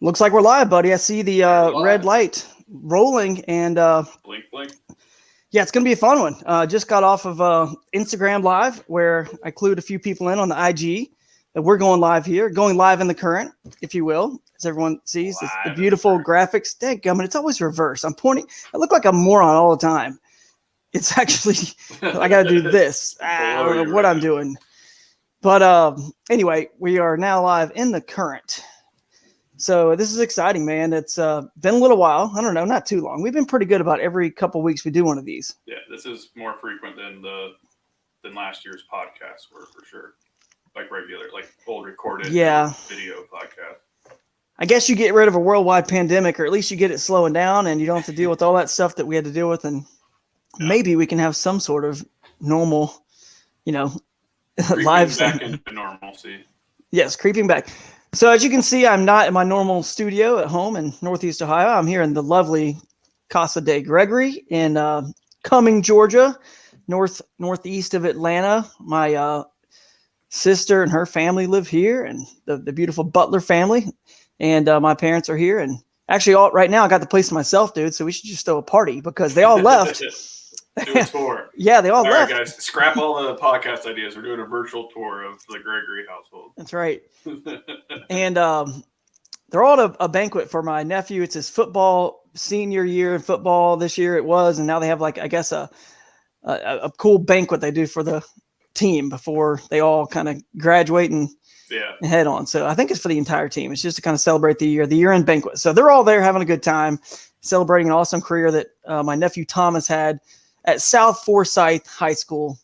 Looks like we're live, buddy. I see the red light rolling, and blink, blink. Yeah, it's gonna be a fun one. Just got off of Instagram Live, where I clued a few people in on the IG that we're going live here, going live in the current, if you will, as everyone sees the beautiful graphics. Dadgummit, it's always reverse. I'm pointing. I look like a moron all the time. It's actually I gotta do this. I don't know what I'm doing. But anyway, we are now live in the current. So this is exciting, man. It's been a little while. I don't know, not too long. We've been pretty good about every couple of weeks we do one of these. Yeah, this is more frequent than last year's podcasts were, for sure. Like regular, like old recorded video podcast. I guess you get rid of a worldwide pandemic, or at least you get it slowing down, and you don't have to deal with all that stuff that we had to deal with, and maybe we can have some sort of normal, live back into normalcy. Yes, creeping back. So as you can see, I'm not in my normal studio at home in Northeast Ohio. I'm here in the lovely Casa de Gregory in Cumming, Georgia, northeast of Atlanta. My sister and her family live here, and the beautiful Butler family. And my parents are here. And actually, right now, I got the place to myself, dude. So we should just throw a party because they all left. Do a tour. Yeah, they all left. All right, guys, scrap all the podcast ideas. We're doing a virtual tour of the Gregory household. That's right. And they're all at a banquet for my nephew. It's his football senior year in football this year. It was, and now they have a cool banquet they do for the team before they all kind of graduate and head on. So I think it's for the entire team. It's just to kind of celebrate the year-end banquet. So they're all there having a good time, celebrating an awesome career that my nephew Thomas had at South Forsyth High School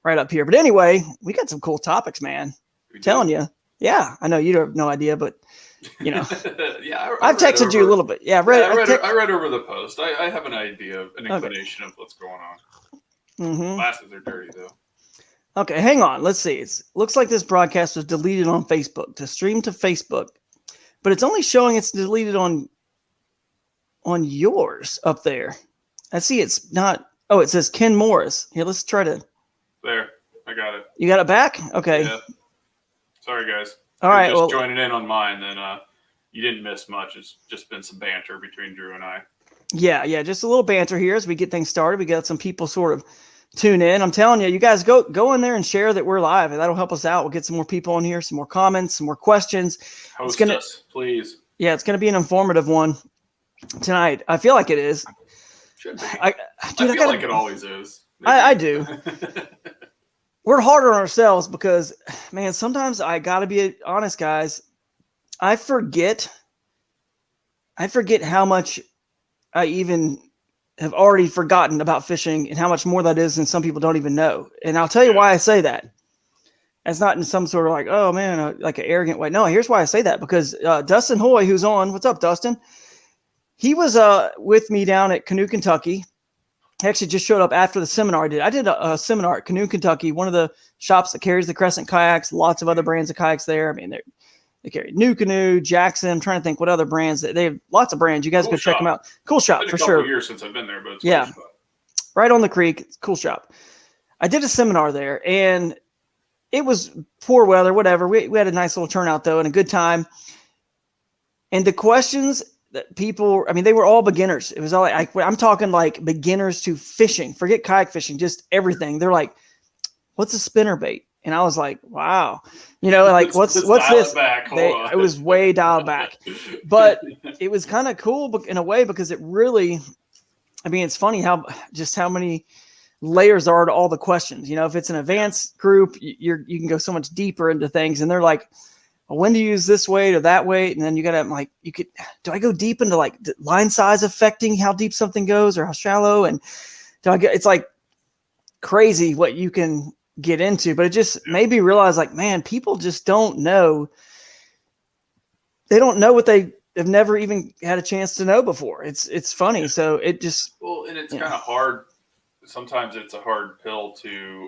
right up here. But anyway, we got some cool topics, man. I'm telling you. Yeah, I know you have no idea, but yeah, I've texted you a little bit. Yeah, I read over the post. I have an idea, an inclination of what's going on. Mm-hmm. Glasses are dirty though. Okay, hang on. Let's see. It looks like this broadcast was deleted on Facebook to stream to Facebook, but it's only showing it's deleted on yours up there. I see it's not. Oh, it says Ken Morris. Here, let's try to. There, I got it. You got it back? Okay. Yeah. Sorry, guys. All right. Just joining in on mine, then you didn't miss much. It's just been some banter between Drew and I. Yeah, just a little banter here as we get things started. We got some people sort of tune in. I'm telling you, you guys go in there and share that we're live, and that'll help us out. We'll get some more people on here, some more comments, some more questions. Host us, please. Yeah, it's going to be an informative one tonight. I feel like it is. Should be. I feel like it always is. I do. We're hard on ourselves because, man, sometimes I got to be honest, guys. I forget how much I even have already forgotten about fishing and how much more that is than some people don't even know. And I'll tell you why I say that. It's not in some sort of like, oh, man, like an arrogant way. No, here's why I say that. Because Dustin Hoy, who's on, what's up, Dustin? He was with me down at Canoe, Kentucky. He actually just showed up after the seminar I did. I did a seminar at Canoe, Kentucky, one of the shops that carries the Crescent kayaks, lots of other brands of kayaks there. I mean, they carry New Canoe, Jackson. I'm trying to think what other brands. They have lots of brands. You guys go check them out. Cool shop for sure. It's been a couple years since I've been there, but it's cool shop. Right on the creek. It's a cool shop. I did a seminar there, and it was poor weather, whatever. We had a nice little turnout, though, and a good time. And the questions that people, I mean, they were all beginners. It was all I'm talking like beginners to fishing. Forget kayak fishing, just everything. They're like, what's a spinner bait? And I was like, wow, like what's this? It was way dialed back, but it was kind of cool in a way because it really, I mean, it's funny how many layers are to all the questions. If it's an advanced group, you can go so much deeper into things, and they're like, well, when to use this weight or that weight, and then you got to do I go deep into like line size affecting how deep something goes or how shallow, and it's like crazy what you can get into, but it just made me realize, like, man, people just don't know. They don't know what they have never even had a chance to know before. It's funny. So it just and it's kind of hard. Sometimes it's a hard pill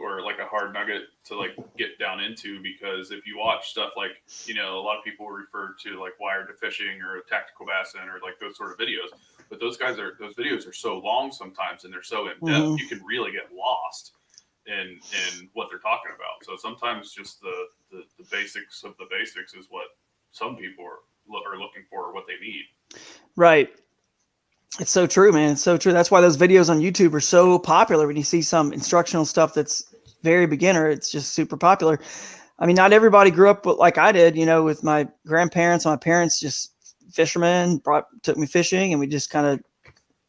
or like a hard nugget to like get down into, because if you watch stuff like, a lot of people refer to like Wired to Fishing or Tactical Bass or like those sort of videos, but those videos are so long sometimes, and they're so in depth, you can really get lost in what they're talking about. So sometimes just the basics of the basics is what some people are looking for or what they need. Right. It's so true, man. It's so true. That's why those videos on YouTube are so popular. When you see some instructional stuff that's very beginner, it's just super popular. I mean, not everybody grew up like I did, you know, with my grandparents. My parents just fishermen took me fishing, and we just kind of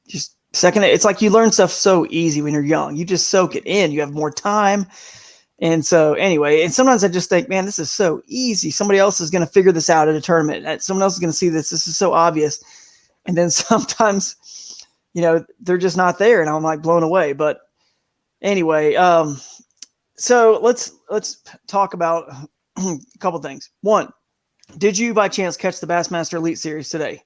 just second it. It's like you learn stuff so easy when you're young. You just soak it in. You have more time. And so anyway, and sometimes I just think, man, this is so easy. Somebody else is going to figure this out at a tournament. Someone else is going to see this. This is so obvious. And then sometimes, you know, they're just not there, and I'm like blown away. But anyway, so let's talk about a couple things. One, did you by chance catch the Bassmaster Elite Series today?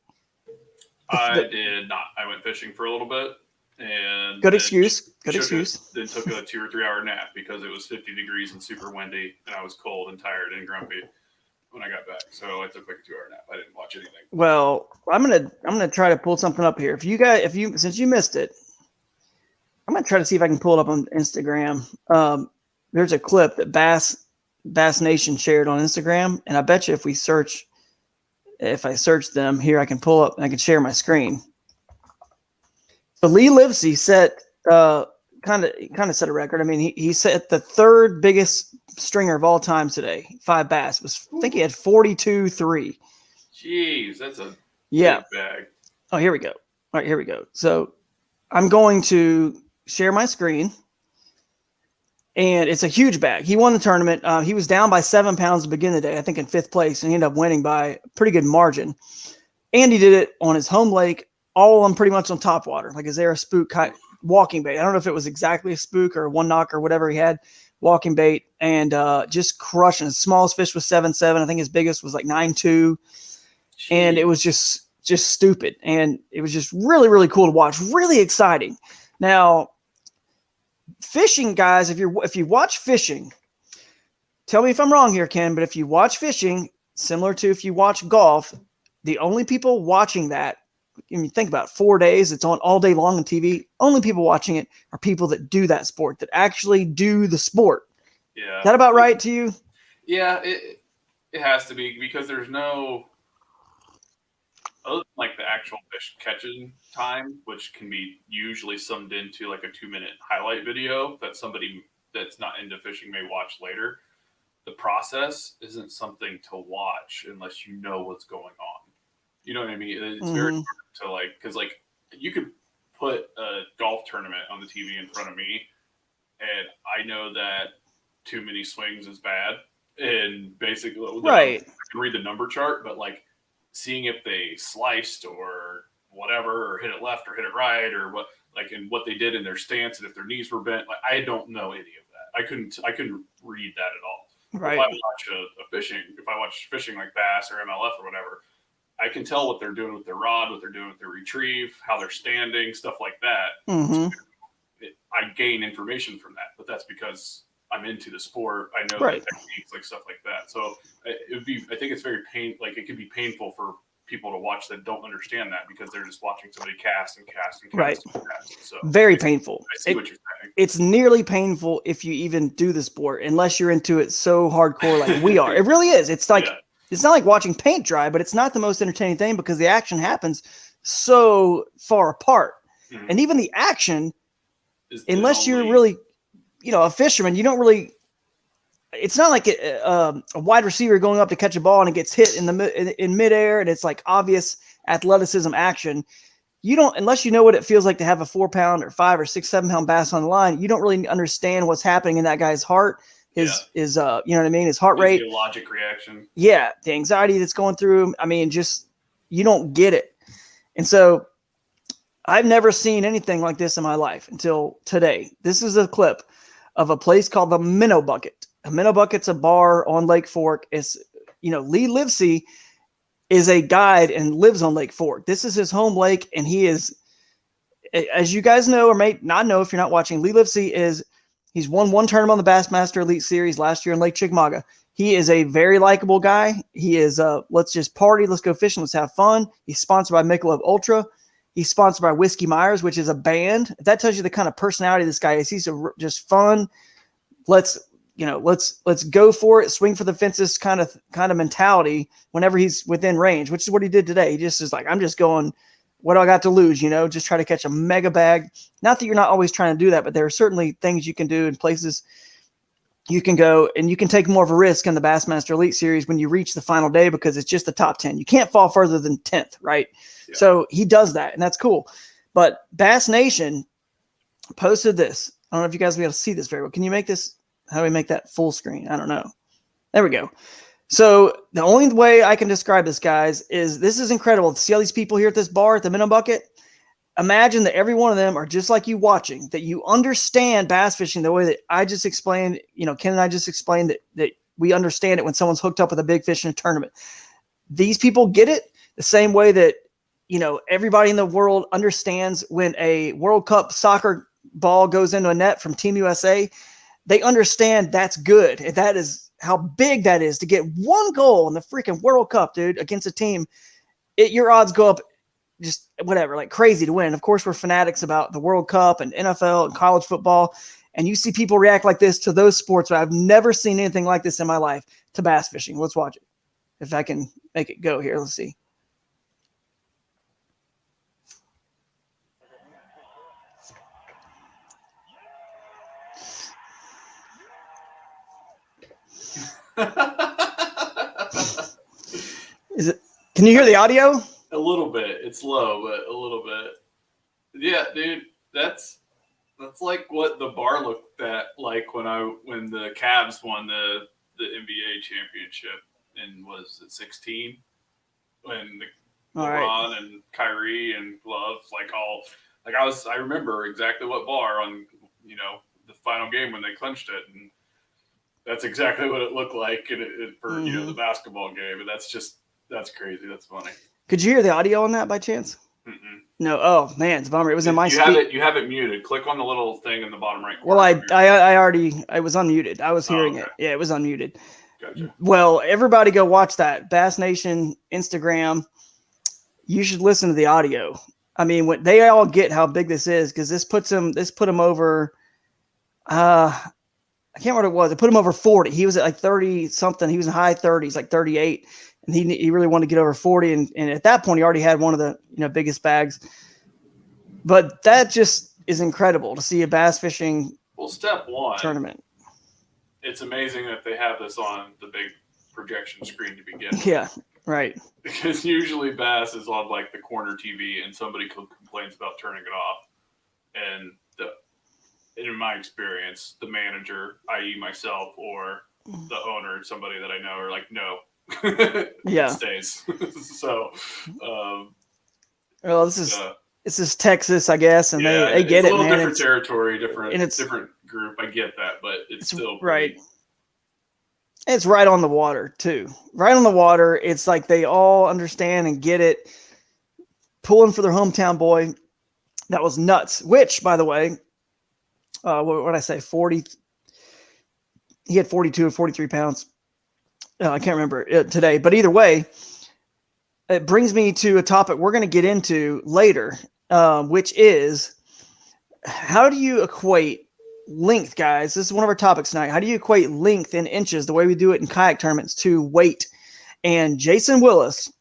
I did not. I went fishing for a little bit, and good excuse. Good excuse. Then took a 2 or 3 hour nap because it was 50 degrees and super windy, and I was cold and tired and grumpy when I got back. So I took like a 2 hour nap. I didn't watch anything. Well, I'm gonna try to pull something up here. Since you missed it, I'm gonna try to see if I can pull it up on Instagram. There's a clip that Bass Nation shared on Instagram, and I bet you if I search them here, I can pull up and I can share my screen. So Lee Livesey set kind of set a record. I mean, he set the third biggest stringer of all time today. 5 bass. I think he had 42.3. Jeez, that's a big bag. Oh, here we go. All right, here we go. So I'm going to share my screen. And it's a huge bag. He won the tournament. He was down by 7 pounds to begin the day, I think in 5th place, and he ended up winning by a pretty good margin. And he did it on his home lake, all on pretty much on top water, like a Zara spook walking bait. I don't know if it was exactly a spook or a 1-knock or whatever he had, walking bait, and just crushing. His smallest fish was 7.7. I think his biggest was like 9.2. And it was just stupid. And it was just really, really cool to watch. Really exciting. Now, fishing, guys, if you watch fishing, tell me if I'm wrong here, Ken, but if you watch fishing, similar to if you watch golf, the only people watching that, I mean, think about it, 4 days, it's on all day long on TV. Only people watching it are people that do that sport, that actually do the sport. Yeah. Is that about right to you? Yeah, it has to be, because there's no, other than like the actual fish catching time, which can be usually summed into like a 2-minute highlight video that somebody that's not into fishing may watch later. The process isn't something to watch unless you know what's going on. You know what I mean? It's very hard to like, because like you could put a golf tournament on the TV in front of me, and I know that too many swings is bad, and basically, right, I can read the number chart, but like seeing if they sliced or whatever, or hit it left or hit it right, or what, like, and what they did in their stance, and if their knees were bent, like I don't know any of that. I couldn't read that at all. Right. If I watch fishing like bass or MLF or whatever, I can tell what they're doing with their rod, what they're doing with their retrieve, how they're standing, stuff like that. Mm-hmm. I gain information from that, but that's because I'm into the sport. I know right. the techniques, like stuff like that. So I think it's very it can be painful for people to watch that don't understand that, because they're just watching somebody cast and cast and cast. Right. And cast. So very painful. I see what you're saying. It's nearly painful if you even do the sport, unless you're into it so hardcore like we are. It really is. It's like, It's not like watching paint dry, but it's not the most entertaining thing because the action happens so far apart. Mm-hmm. And even the action, unless you're really, a fisherman, you don't really, it's not like a wide receiver going up to catch a ball and it gets hit in midair and it's like obvious athleticism action. You don't, unless you know what it feels like to have a 4-pound or 5 or 6, 7-pound bass on the line, you don't really understand what's happening in that guy's heart. His you know what I mean? His heart rate, physiologic reaction. Yeah. The anxiety that's going through him. I mean, just, you don't get it. And so I've never seen anything like this in my life until today. This is a clip of a place called the Minnow Bucket. A Minnow Bucket's a bar on Lake Fork. It's, Lee Livesey is a guide and lives on Lake Fork. This is his home lake. And he is, as you guys know, or may not know if you're not watching, Lee Livesey he's won 1 tournament on the Bassmaster Elite Series last year in Lake Chickamauga. He is a very likable guy. He is, let's just party, let's go fishing, let's have fun. He's sponsored by Michelob Ultra. He's sponsored by Whiskey Myers, which is a band. That tells you the kind of personality this guy is. He's just fun. Let's let's go for it, swing for the fences kind of mentality whenever he's within range, which is what he did today. He just is like, I'm just going, what do I got to lose? Just try to catch a mega bag. Not that you're not always trying to do that, but there are certainly things you can do in places you can go, and you can take more of a risk in the Bassmaster Elite Series when you reach the final day because it's just the top 10. You can't fall further than 10th, right? Yeah. So he does that, and that's cool. But Bass Nation posted this. I don't know if you guys will be able to see this very well. Can you make this? How do we make that full screen? I don't know. There we go. So the only way I can describe this, guys, is this is incredible. To see all these people here at this bar at the Minnow Bucket, imagine that every one of them are just like you watching, that you understand bass fishing the way that I just explained. Ken and I just explained that we understand it when someone's hooked up with a big fish in a tournament. These people get it the same way that, everybody in the world understands when a World Cup soccer ball goes into a net from Team USA. They understand that's good. And that is how big that is to get one goal in the freaking World Cup, dude, against a team. Your odds go up just whatever, like crazy to win. Of course, we're fanatics about the World Cup and NFL and college football. And you see people react like this to those sports, but I've never seen anything like this in my life to bass fishing. Let's watch it. If I can make it go here, let's see. Can you hear the audio? A little bit. It's low, but a little bit. Yeah, dude, that's like what the bar looked at like when the Cavs won the NBA championship in, was it 16? When LeBron and Kyrie and Love I remember exactly what bar on the final game when they clinched it, and that's exactly what it looked like for the basketball game, and that's crazy. That's funny. Could you hear the audio on that by chance? Mm-mm. No. Oh man, it's a bummer. It was in my. You have it muted. Click on the little thing in the bottom right corner. Well, I was unmuted. I was hearing it. Yeah, it was unmuted. Gotcha. Well, everybody go watch that Bass Nation Instagram. You should listen to the audio. I mean, when they all get how big this is, because this put him over. I can't remember what it was. It put him over 40. He was at like 30 something. He was in high 30s, like 38. And he really wanted to get over 40. And at that point, he already had one of the biggest bags. But that just is incredible to see a bass fishing step one tournament. It's amazing that they have this on the big projection screen to begin with. Yeah, right. Because usually bass is on like the corner TV and somebody complains about turning it off. And in my experience, the manager, i.e. myself, or the owner, somebody that I know, are like, no. Yeah. It stays. So, well, this is Texas, I guess, and they get it, man. It's a little different territory, different group. I get that, but it's still right. It's right on the water too. Right on the water. It's like they all understand and get it. Pulling for their hometown boy. That was nuts. Which, by the way, what did I say? 40. He had 42 or 43 pounds. I can't remember today, but either way, it brings me to a topic we're going to get into later, which is how do you equate length, guys? This is one of our topics tonight. How do you equate length in inches, the way we do it in kayak tournaments, to weight? And Jason Willis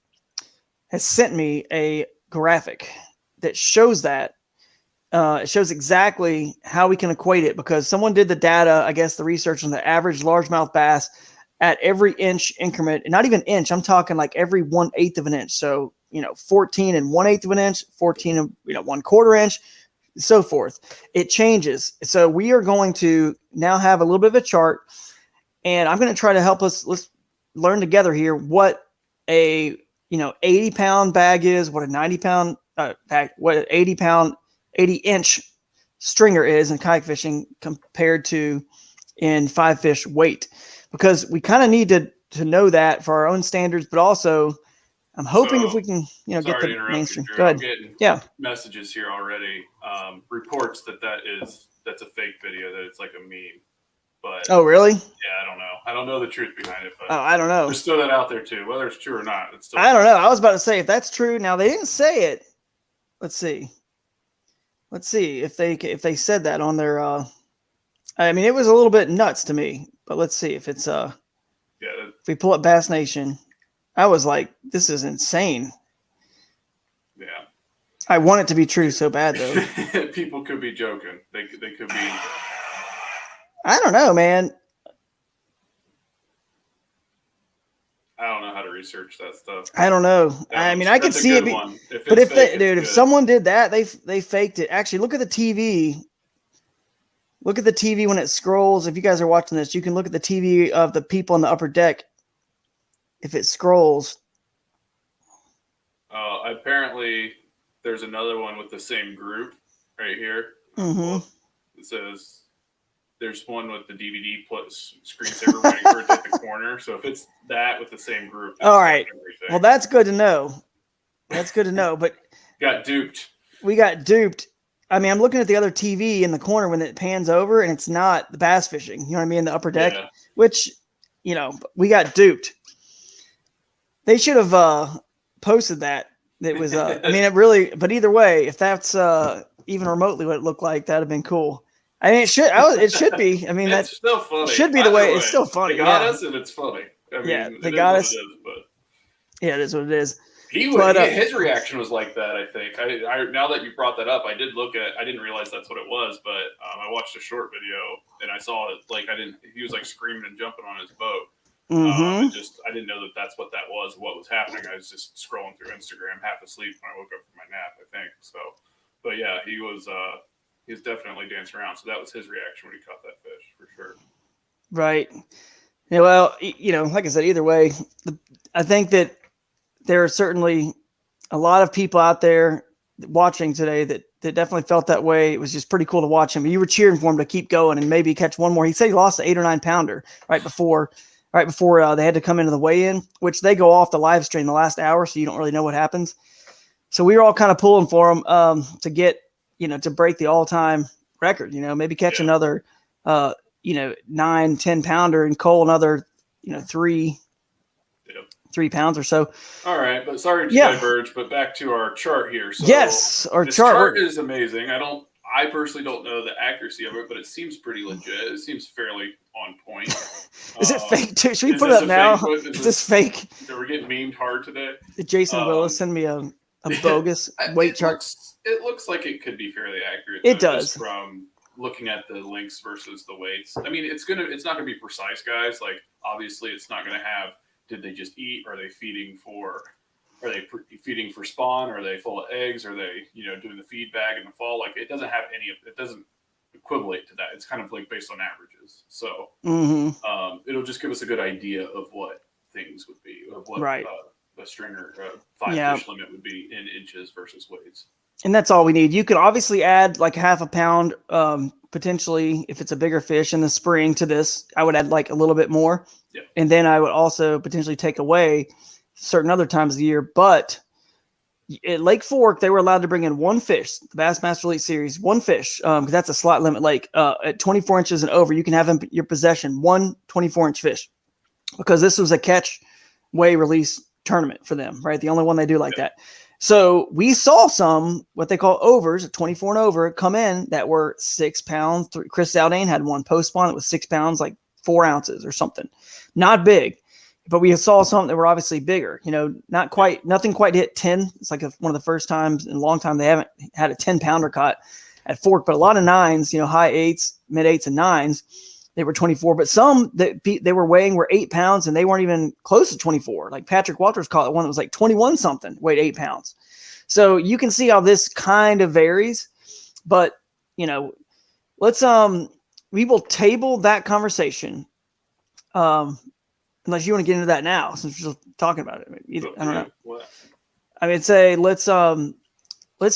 has sent me a graphic that shows that. It shows exactly how we can equate it, because someone did the data, I guess the research on the average largemouth bass at every inch increment, and not even inch. I'm talking like every 1/8 of an inch. So, 14 and 1/8 of an inch, 14 and 1/4 inch, so forth. It changes. So we are going to now have a little bit of a chart, and I'm going to try to help us. Let's learn together here what a 80-pound bag is, what a 90-pound bag, what an 80-inch stringer is in kayak fishing compared to in five fish weight, because we kind of need to know that for our own standards, but also I'm hoping if we can, get the mainstream. Go ahead. I'm getting messages here already. Reports that's a fake video, that it's like a meme. But oh, really? Yeah, I don't know. I don't know the truth behind it, but I don't know. There's still that out there too. Whether it's true or not, it's still. I don't know. I was about to say if that's true. Now they didn't say it. Let's see if they said that on their I mean, it was a little bit nuts to me, but let's see if it's Yeah. if we pull up Bass Nation, I was like, this is insane. Yeah. I want it to be true so bad though. People could be joking. They could be. I don't know, man. I don't know how to research that stuff. I don't know. I mean, I could see it. But if they, dude, if someone did that, they faked it. Actually, look at the TV. Look at the TV when it scrolls. If you guys are watching this, you can look at the TV of the people on the upper deck. If it scrolls. Apparently, there's another one with the same group right here. Mm-hmm. It says there's one with the DVD plus screensaver waiting for it at the corner. So if it's that with the same group, all right. Well, that's good to know. That's good to know. But got duped. We got duped. I mean, I'm looking at the other TV in the corner when it pans over, and it's not the bass fishing. You know what I mean? The upper deck, which, you know, we got duped. They should have posted that. It was, I mean, it really. But either way, if that's even remotely what it looked like, that'd have been cool. I mean, it should. It should be. I mean, that's still funny. Should be the way. It's still funny. They got us, and it's funny. I mean, yeah, they got us. Yeah, it is what it is. His reaction was like that. I think. I now that you brought that up, I did look at. I didn't realize that's what it was, but I watched a short video and I saw it. Like he was like screaming and jumping on his boat. Mm-hmm. I didn't know that that's what that was. What was happening? I was just scrolling through Instagram, half asleep when I woke up from my nap. I think so. But yeah, he was definitely dancing around. So that was his reaction when he caught that fish for sure. Right. Yeah. Well, you know, like I said, either way, I think that there are certainly a lot of people out there watching today that definitely felt that way. It was just pretty cool to watch him. You were cheering for him to keep going and maybe catch one more. He said he lost an 8 or 9 pounder right before they had to come into the weigh-in, which they go off the live stream the last hour, so you don't really know what happens. So we were all kind of pulling for him to get, you know, to break the all-time record. You know, maybe catch another, 9, 10 pounder and Cole another, 3 pounds or so. All right, but sorry to diverge, but back to our chart here. So yes, our chart is amazing. I personally don't know the accuracy of it, but it seems pretty legit. It seems fairly on point. Is it fake too? Should we put it up now? Is this fake? Are we getting memed hard today? Did Jason Willis send me a bogus weight chart? It looks like it could be fairly accurate. It does. Just from looking at the links versus the weights. I mean, it's not gonna be precise, guys. Like obviously, it's not gonna have. Did they just eat? Are they feeding for spawn? Are they full of eggs? Are they, doing the feed bag in the fall? Like it doesn't have any of it. Doesn't equivalent to that. It's kind of like based on averages. So it'll just give us a good idea of what things would be, of what a stringer 5 fish limit would be in inches versus weights. And that's all we need. You could obviously add like half a pound, potentially if it's a bigger fish in the spring to this. I would add like a little bit more. Yeah. And then I would also potentially take away certain other times of the year. But at Lake Fork, they were allowed to bring in one fish, the Bassmaster Elite Series, one fish, because that's a slot limit lake. At 24 inches and over, you can have in your possession one 24-inch fish, because this was a catch, weigh, release tournament for them, right? The only one they do like that. So we saw some, what they call overs, at 24 and over, come in that were 6 pounds. Chris Zaldane had one post spawn that was 6 pounds, like 4 ounces or something. Not big, but we saw some that were obviously bigger. Nothing quite hit 10. It's like one of the first times in a long time they haven't had a 10-pounder caught at Fork, but a lot of 9s, high 8s, mid 8s, and 9s. They were 24, but some that they were weighing were 8 pounds and they weren't even close to 24. Like Patrick Walters caught one that was like 21 something, weighed 8 pounds. So you can see how this kind of varies, but let's we will table that conversation. Unless you want to get into that now, since we're just talking about it. I don't know. What? I mean, say let's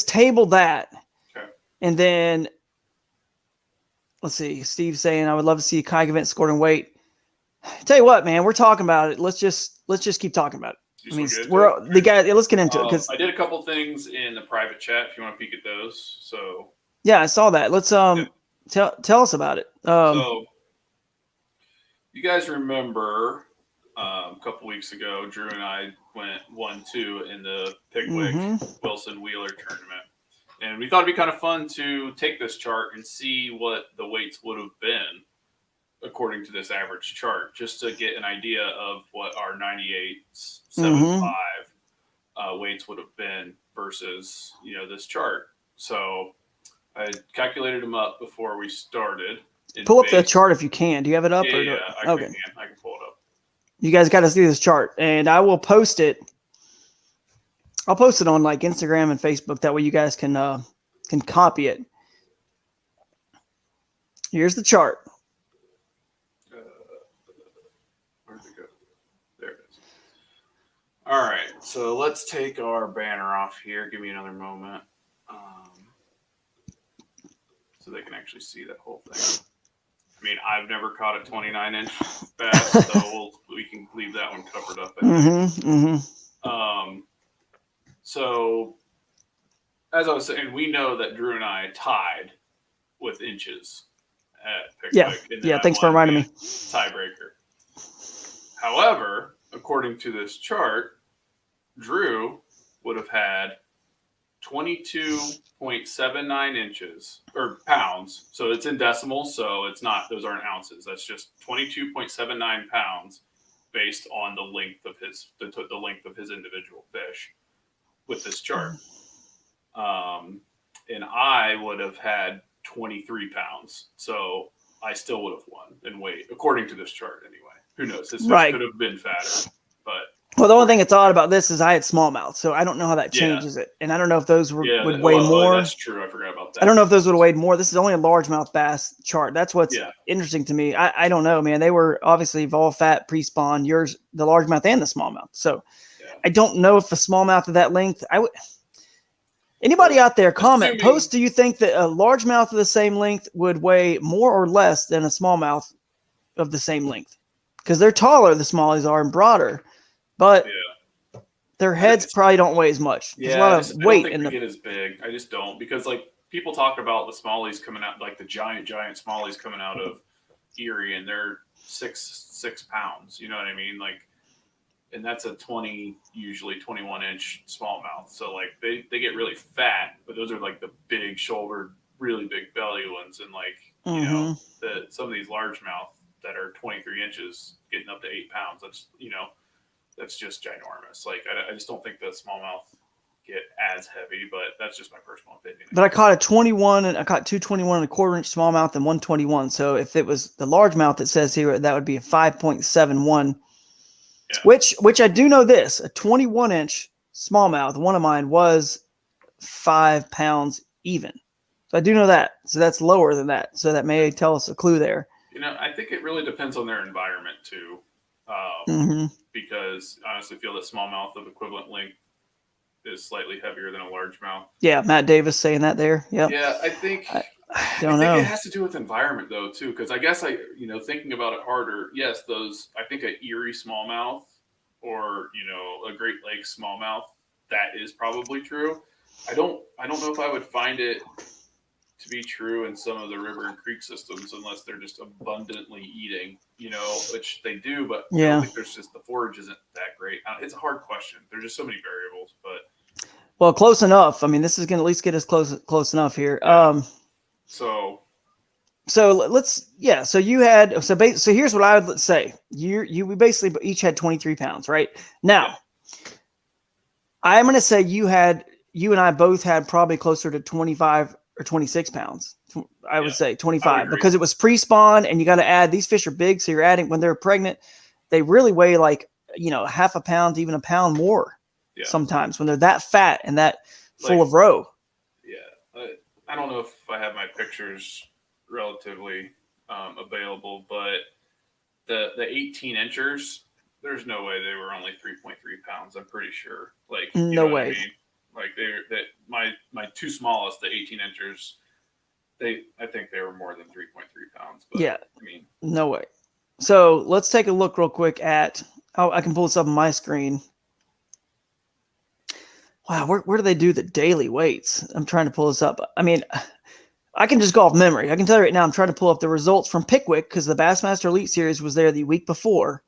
table that, and then. Let's see. Steve's saying, I would love to see a kayak event scored in weight. Tell you what, man, we're talking about it. Let's just keep talking about it. Let's get into it. Because I did a couple things in the private chat if you want to peek at those. So yeah, I saw that. Let's tell us about it. So you guys remember a couple weeks ago, Drew and I went 1-2 in the Pickwick Wilson Wheeler tournament. And we thought it'd be kind of fun to take this chart and see what the weights would have been according to this average chart, just to get an idea of what our 98.75 weights would have been versus, this chart. So I calculated them up before we started. Pull up the chart if you can. Do you have it up? Yeah, I can pull it up. You guys got to see this chart, and I will post it. I'll post it on like Instagram and Facebook. That way you guys can copy it. Here's the chart. Where'd it go? There it is. All right, so let's take our banner off here. Give me another moment, so they can actually see that whole thing. I mean, I've never caught a 29-inch bass, so we can leave that one covered up. So, as I was saying, we know that Drew and I tied with inches at Pickwick. Yeah, thanks for reminding me. Tiebreaker. However, according to this chart, Drew would have had 22.79 inches or pounds. So it's in decimals. So it's not; those aren't ounces. That's just 22.79 pounds based on the length of his individual fish with this chart. And I would have had 23 pounds. So I still would have won in weight, according to this chart anyway. Who knows? His fish could have been fatter. But the only thing that's odd about this is I had smallmouth, so I don't know how that changes it. And I don't know if those would weigh more. That's true. I forgot about that. I don't know if those would have weighed more. This is only a largemouth bass chart. That's what's interesting to me. I don't know, man. They were obviously vol fat pre-spawn. Yours, the largemouth and the smallmouth. So I don't know if a smallmouth of that length. Anybody out there, comment, post. Do you think that a largemouth of the same length would weigh more or less than a smallmouth of the same length? Because they're taller, the smallies are, and broader, but their heads probably don't weigh as much. There's a lot of weight in them. Get as big. I just don't, because like people talk about the smallies coming out, like the giant smallies coming out of Erie, and they're 6 pounds. You know what I mean? Like, and that's a usually 21-inch smallmouth. So like they get really fat, but those are like the big shouldered, really big belly ones, and like some of these largemouth that are 23 inches getting up to 8 pounds. That's just ginormous. Like I just don't think the smallmouth get as heavy, but that's just my personal opinion. But I caught a 21, and I caught 221 1/4-inch smallmouth and 121. So if it was the largemouth that says here, that would be a 5.71. Yeah. Which I do know this, a 21-inch smallmouth, one of mine was 5 pounds even. So I do know that. So that's lower than that. So that may tell us a clue there. I think it really depends on their environment too. Because I honestly feel that smallmouth of equivalent length is slightly heavier than a largemouth. Yeah, Matt Davis saying that there. Yep. Yeah, I think I don't know. It has to do with environment though too, because I guess thinking about it harder, yes, I think an Erie smallmouth or a Great Lakes smallmouth, that is probably true. I don't know if I would find it to be true in some of the river and creek systems unless they're just abundantly eating, which they do, but I don't think there's just the forage isn't that great. It's a hard question. There's just so many variables, but close enough. I mean, this is going to at least get us close enough here. So let's So you had so here's what I would say. We basically each had 23 pounds, right? Now, I'm going to say you and I both had probably closer to 25 or 26 pounds. I would say 25 because it was pre-spawn, and you got to add, these fish are big. So you're adding, when they're pregnant, they really weigh like, half a pound, even a pound more sometimes when they're that fat and that full of roe. Yeah. I don't know if I have my pictures relatively available, but the 18 inchers, there's no way they were only 3.3 pounds. I'm pretty sure. Like, no way. I mean? Like my two smallest, the 18 inchers, I think they were more than 3.3 pounds. But I mean, no way. So let's take a look real quick at. I can pull this up on my screen. Wow, where do they do the daily weights? I'm trying to pull this up. I mean, I can just go off memory. I can tell you right now, I'm trying to pull up the results from Pickwick because the Bassmaster Elite Series was there the week before.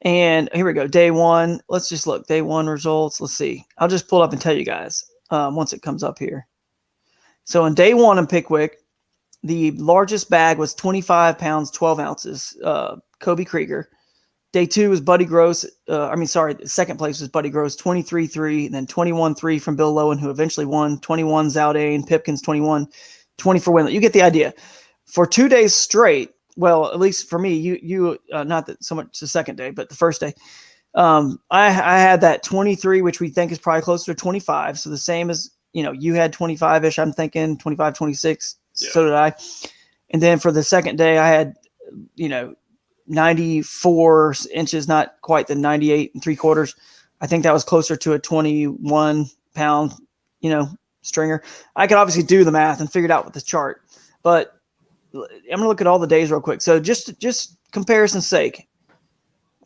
And here we go. Day one. Let's just look. Day one results. Let's see. I'll just pull it up and tell you guys once it comes up here. So on day 1 in Pickwick, the largest bag was 25 pounds, 12 ounces, Kobe Krieger. Day 2 was Buddy Gross. Second place was Buddy Gross, 23-3, and then 21-3 from Bill Lowen, who eventually won. 21 Zaldane, Pipkins 21, 20 for Winlet. You get the idea. For 2 days straight, well, at least for me, you not that so much the second day, but the first day, I had that 23, which we think is probably closer to 25. So the same as, you had 25-ish, I'm thinking 25, 26. Yeah. So did I. And then for the second day, I had, 94 inches, not quite the 98 3/4. I think that was closer to a 21 pound, stringer. I could obviously do the math and figure it out with the chart, but I'm going to look at all the days real quick. So just comparison's sake,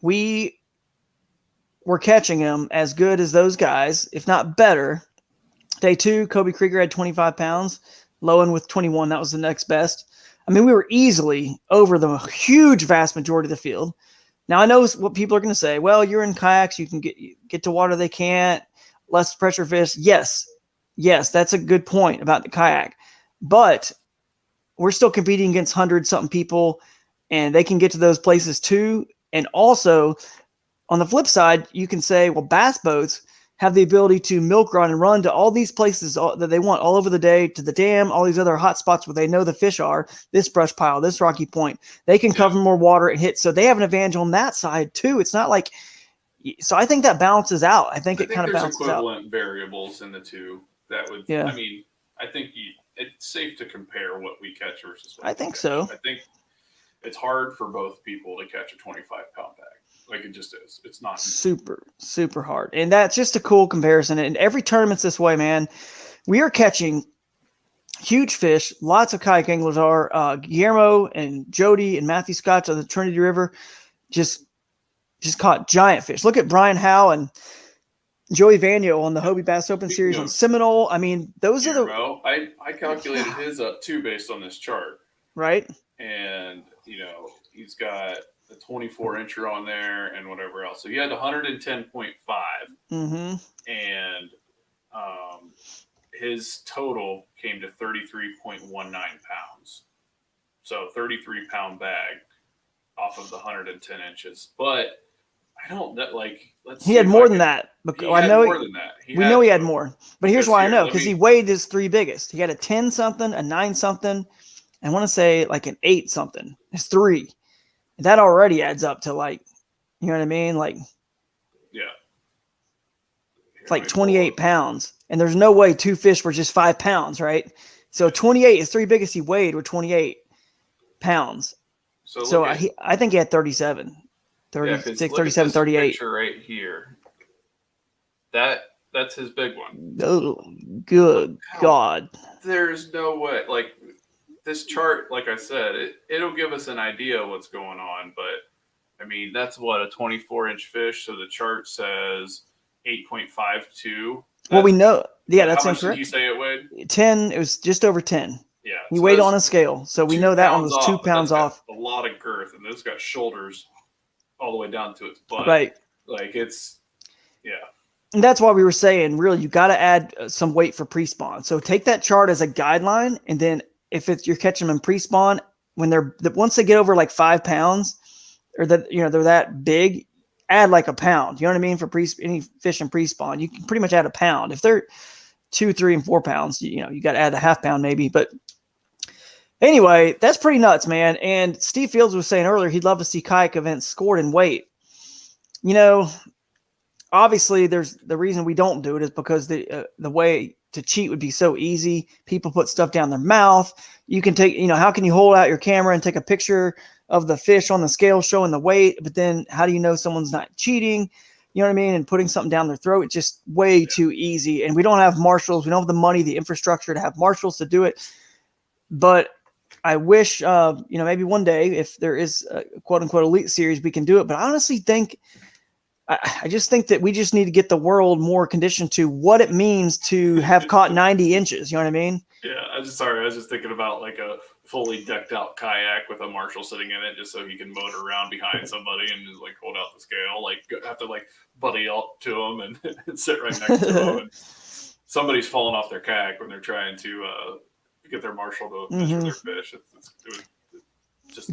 we were catching them as good as those guys, if not better. Day 2, Kobe Krieger had 25 pounds, Lowen with 21. That was the next best. I mean, we were easily over the huge vast majority of the field. Now, I know what people are going to say. Well, you're in kayaks. You can get to water they can't. Less pressure fish. Yes, that's a good point about the kayak. But we're still competing against 100-something people, and they can get to those places too. And also, on the flip side, you can say, well, bass boats have the ability to milk run and run to all these places that they want all over the day, to the dam, all these other hot spots where they know the fish are, this brush pile, this rocky point. They can cover more water and hit. So they have an advantage on that side too. It's not like, so I think that balances out. I think it kind of balances out. There's equivalent variables in the two that would, I mean, I think it's safe to compare what we catch versus what I think so. I think it's hard for both people to catch a 25-pound bag. Like it just is. It's not super, super hard. And that's just a cool comparison. And every tournament's this way, man. We are catching huge fish. Lots of kayak anglers are. Guillermo and Jody and Matthew Scotch of the Trinity River just caught giant fish. Look at Brian Howe and Joey Vanyo on the Hobie Bass Open Series on Seminole. I mean, those Guillermo, are the... I calculated his up too based on this chart. Right. And, he's got the 24-incher on there and whatever else. So he had 110.5. Mm-hmm. And his total came to 33.19 pounds. So 33-pound bag off of the 110 inches. But I don't let's. He had more than that. He had more than that. We know he had more. But here's why I know, because he weighed his 3 biggest. He had a 10-something, a 9-something, I want to say like an 8-something. It's 3. That already adds up to you know what I mean? It's like 28 pounds. And there's no way 2 fish were just 5 pounds, right? So 28, his 3 biggest he weighed were 28 pounds. So I think he had 37, 36, 37, 38. Picture right here. That's his big one. Oh, good God. There's no way. This chart, like I said, it'll give us an idea of what's going on. But, I mean, that's what, a 24-inch fish. So the chart says 8.52. Well, we know. Yeah, that's incorrect. How much did you say it weighed? 10. It was just over 10. Yeah. He weighed on a scale. So we know that one was 2 pounds off. A lot of girth. And this got shoulders all the way down to its butt. Right. And that's why we were saying, really, you got to add some weight for pre-spawn. So take that chart as a guideline, and then if you're catching them in pre-spawn, once they get over 5 pounds, or that they're that big, add a pound. You know what I mean? For any fish in pre-spawn, you can pretty much add a pound. If they're 2, 3, and 4 pounds, you got to add a half pound maybe. But anyway, that's pretty nuts, man. And Steve Fields was saying earlier he'd love to see kayak events scored in weight. Obviously, there's the reason we don't do it is because the way to cheat would be so easy. People put stuff down their mouth. You can take, how can you hold out your camera and take a picture of the fish on the scale showing the weight? But then how do you know someone's not cheating? You know what I mean? And putting something down their throat, it's just way too easy. And we don't have marshals. We don't have the money, the infrastructure to have marshals to do it. But I wish, maybe one day if there is a quote unquote elite series, we can do it. But I honestly think, I just think that we just need to get the world more conditioned to what it means to have caught 90 inches. You know what I mean? Yeah. I was just thinking about a fully decked out kayak with a marshal sitting in it just so he can motor around behind somebody and just hold out the scale, have to buddy up to him and sit right next to him. And somebody's falling off their kayak when they're trying to get their marshal to measure their fish. It was just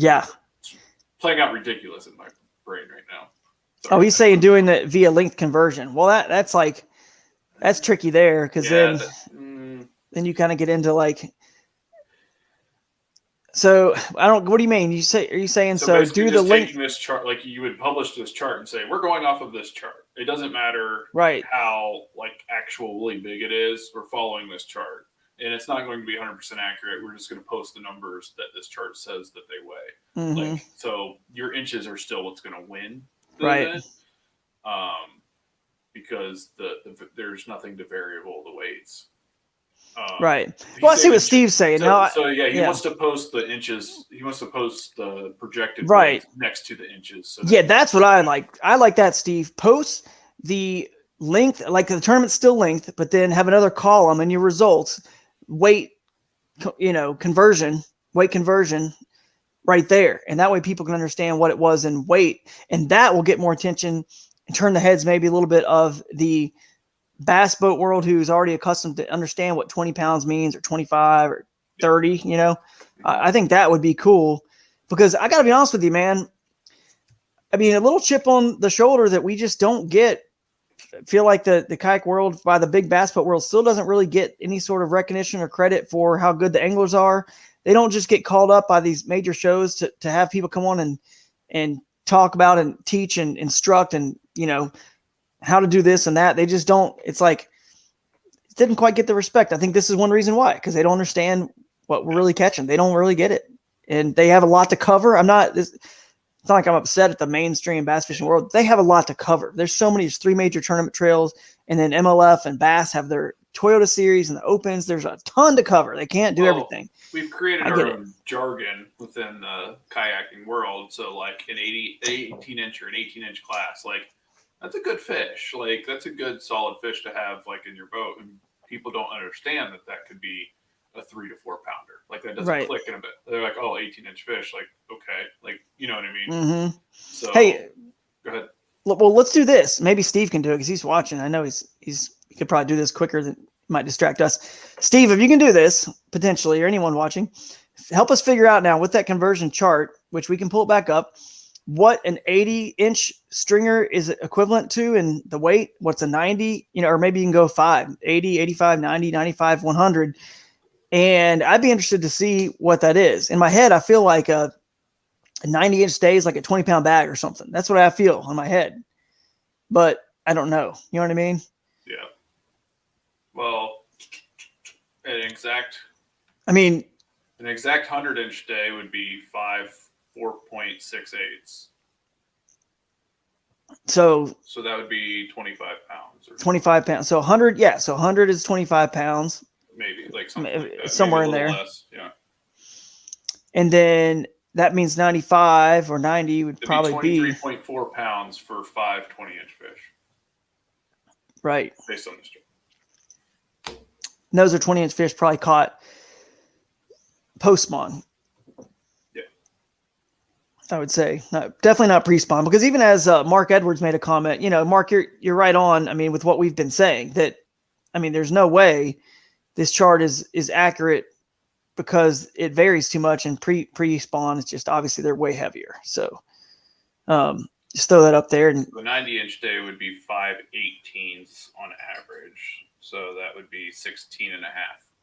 playing out ridiculous in my brain right now. Sorry. Oh, he's saying doing that via length conversion. Well, that's tricky there, because then you kind of get into like. So what do you mean? Are you saying so do the length? Taking this chart, like you would publish this chart and say, we're going off of this chart. It doesn't matter how like actually big it is. We're following this chart, and it's not going to be 100% accurate. We're just going to post the numbers that this chart says that they weigh. Like, so your inches are still what's going to win the event, because there's nothing to variable the weights. Right. Well, I see what Steve's saying. He wants to post the inches. He wants to post the projected weight next to the inches. So that's what I like. I like that, Steve. Post the length, like the tournament's still length, but then have another column in your results, weight, conversion, weight conversion right there. And that way people can understand what it was in weight. And that will get more attention and turn the heads maybe a little bit of the bass boat world, who's already accustomed to understand what 20 pounds means, or 25 or 30, I think that would be cool, because I gotta be honest with you, man. I mean, a little chip on the shoulder that we just don't get. Feel like the kayak world, by the big bass boat world, still doesn't really get any sort of recognition or credit for how good the anglers are. They don't just get called up by these major shows to have people come on and talk about and teach and instruct and, how to do this and that. They just don't. It's like it didn't quite get the respect. I think this is one reason why, because they don't understand what we're really catching. They don't really get it, and they have a lot to cover. It's not like I'm upset at the mainstream bass fishing world. They have a lot to cover. There's three major tournament trails, and then MLF and Bass have their Toyota series and the Opens. There's a ton to cover. They can't do everything. We've created our own jargon within the kayaking world. So like an 18-inch or an 18-inch class, like, that's a good fish. Like, that's a good solid fish to have like in your boat. And people don't understand that could be a 3 to 4 pounder. Like, that doesn't click in a bit. They're like, oh, 18-inch fish. Like, okay. Like, you know what I mean? So, hey, go ahead. Well, let's do this. Maybe Steve can do it because he's watching. I know he could probably do this quicker than might distract us. Steve, if you can do this potentially, or anyone watching, help us figure out now with that conversion chart, which we can pull it back up, what an 80-inch stringer is equivalent to in the weight. What's a 90, or maybe you can go 80, 85, 90, 95, 100. And I'd be interested to see what that is. In my head, I feel like a 90-inch stays like a 20-pound bag or something. That's what I feel in my head. But I don't know. You know what I mean? Yeah. Well, an exact 100-inch day would be 4.68. So that would be 25 pounds. 25 pounds. So 100, yeah. So 100 is 25 pounds. Maybe like something like that. Somewhere in there. Less, yeah. And then that means 95 or 90 would probably be 23.4 pounds for 5 20-inch fish. Right. Based on this chart. Those are 20-inch fish probably caught post-spawn. Yeah. I would say definitely not pre-spawn, because even as Mark Edwards made a comment, Mark, you're right on. I mean, with what we've been saying, that, there's no way this chart is accurate, because it varies too much, and pre-spawn is just obviously they're way heavier. So just throw that up there. And the 90-inch day would be 5/18 on average. So that would be 16.5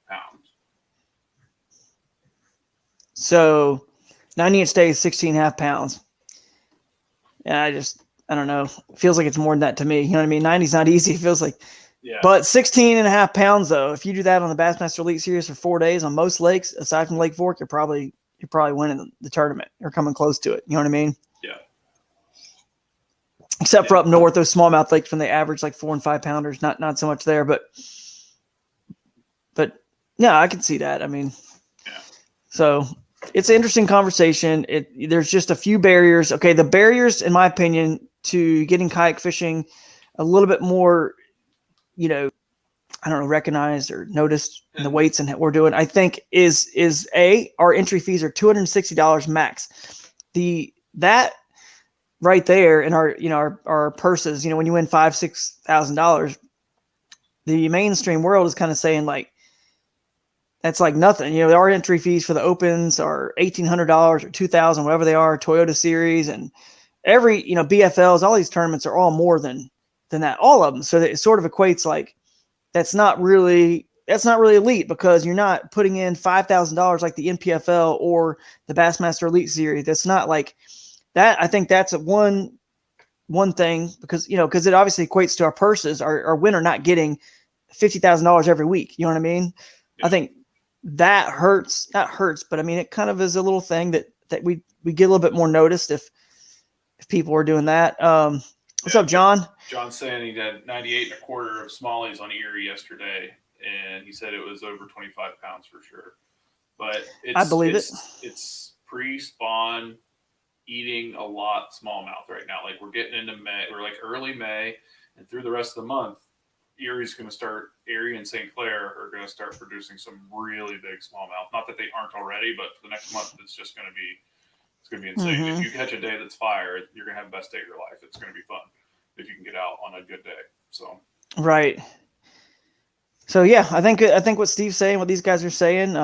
pounds. So 90-inch day is 16.5 pounds. And I don't know. It feels like it's more than that to me. You know what I mean? 90's not easy. It feels like. Yeah. But 16.5 pounds, though, if you do that on the Bassmaster Elite Series for 4 days on most lakes, aside from Lake Fork, you're probably winning the tournament or coming close to it. You know what I mean? Yeah. Except for up north, those smallmouth lakes, when they average like 4 and 5 pounders, not so much there, but yeah, I can see that. So it's an interesting conversation. There's just a few barriers. Okay, the barriers, in my opinion, to getting kayak fishing a little bit more, recognized or noticed in the weights and what we're doing, I think is our entry fees are $260 max. That right there in our purses, when you win $5,000-$6,000, the mainstream world is kind of saying like, that's like nothing. You know, our entry fees for the opens are $1,800 or $2,000, whatever they are, Toyota series, and every, you know, BFLs, all these tournaments are all more than that, all of them. So it sort of equates like that's not really elite, because you're not putting in $5,000 like the NPFL or the Bassmaster Elite series. That's not like that. I think that's one thing, because, you know, because it obviously equates to our purses, our winner not getting $50,000 every week. You know what I mean? Yeah. I think that hurts, not hurts, but I mean, it kind of is a little thing that we get a little bit more noticed if people are doing that. What's up, John? John's saying he had 98 and a quarter of smallies on Erie yesterday, and he said it was over 25 pounds for sure. But I believe it's pre-spawn eating a lot smallmouth right now. Like, we're getting into May, we're like early May, and through the rest of the month, Erie and St. Clair are going to start producing some really big smallmouth. Not that they aren't already, but for the next month, it's just going to be insane. Mm-hmm. If you catch a day that's fire, you're going to have the best day of your life. It's going to be fun if you can get out on a good day. So right. So yeah, I think what Steve's saying, what these guys are saying,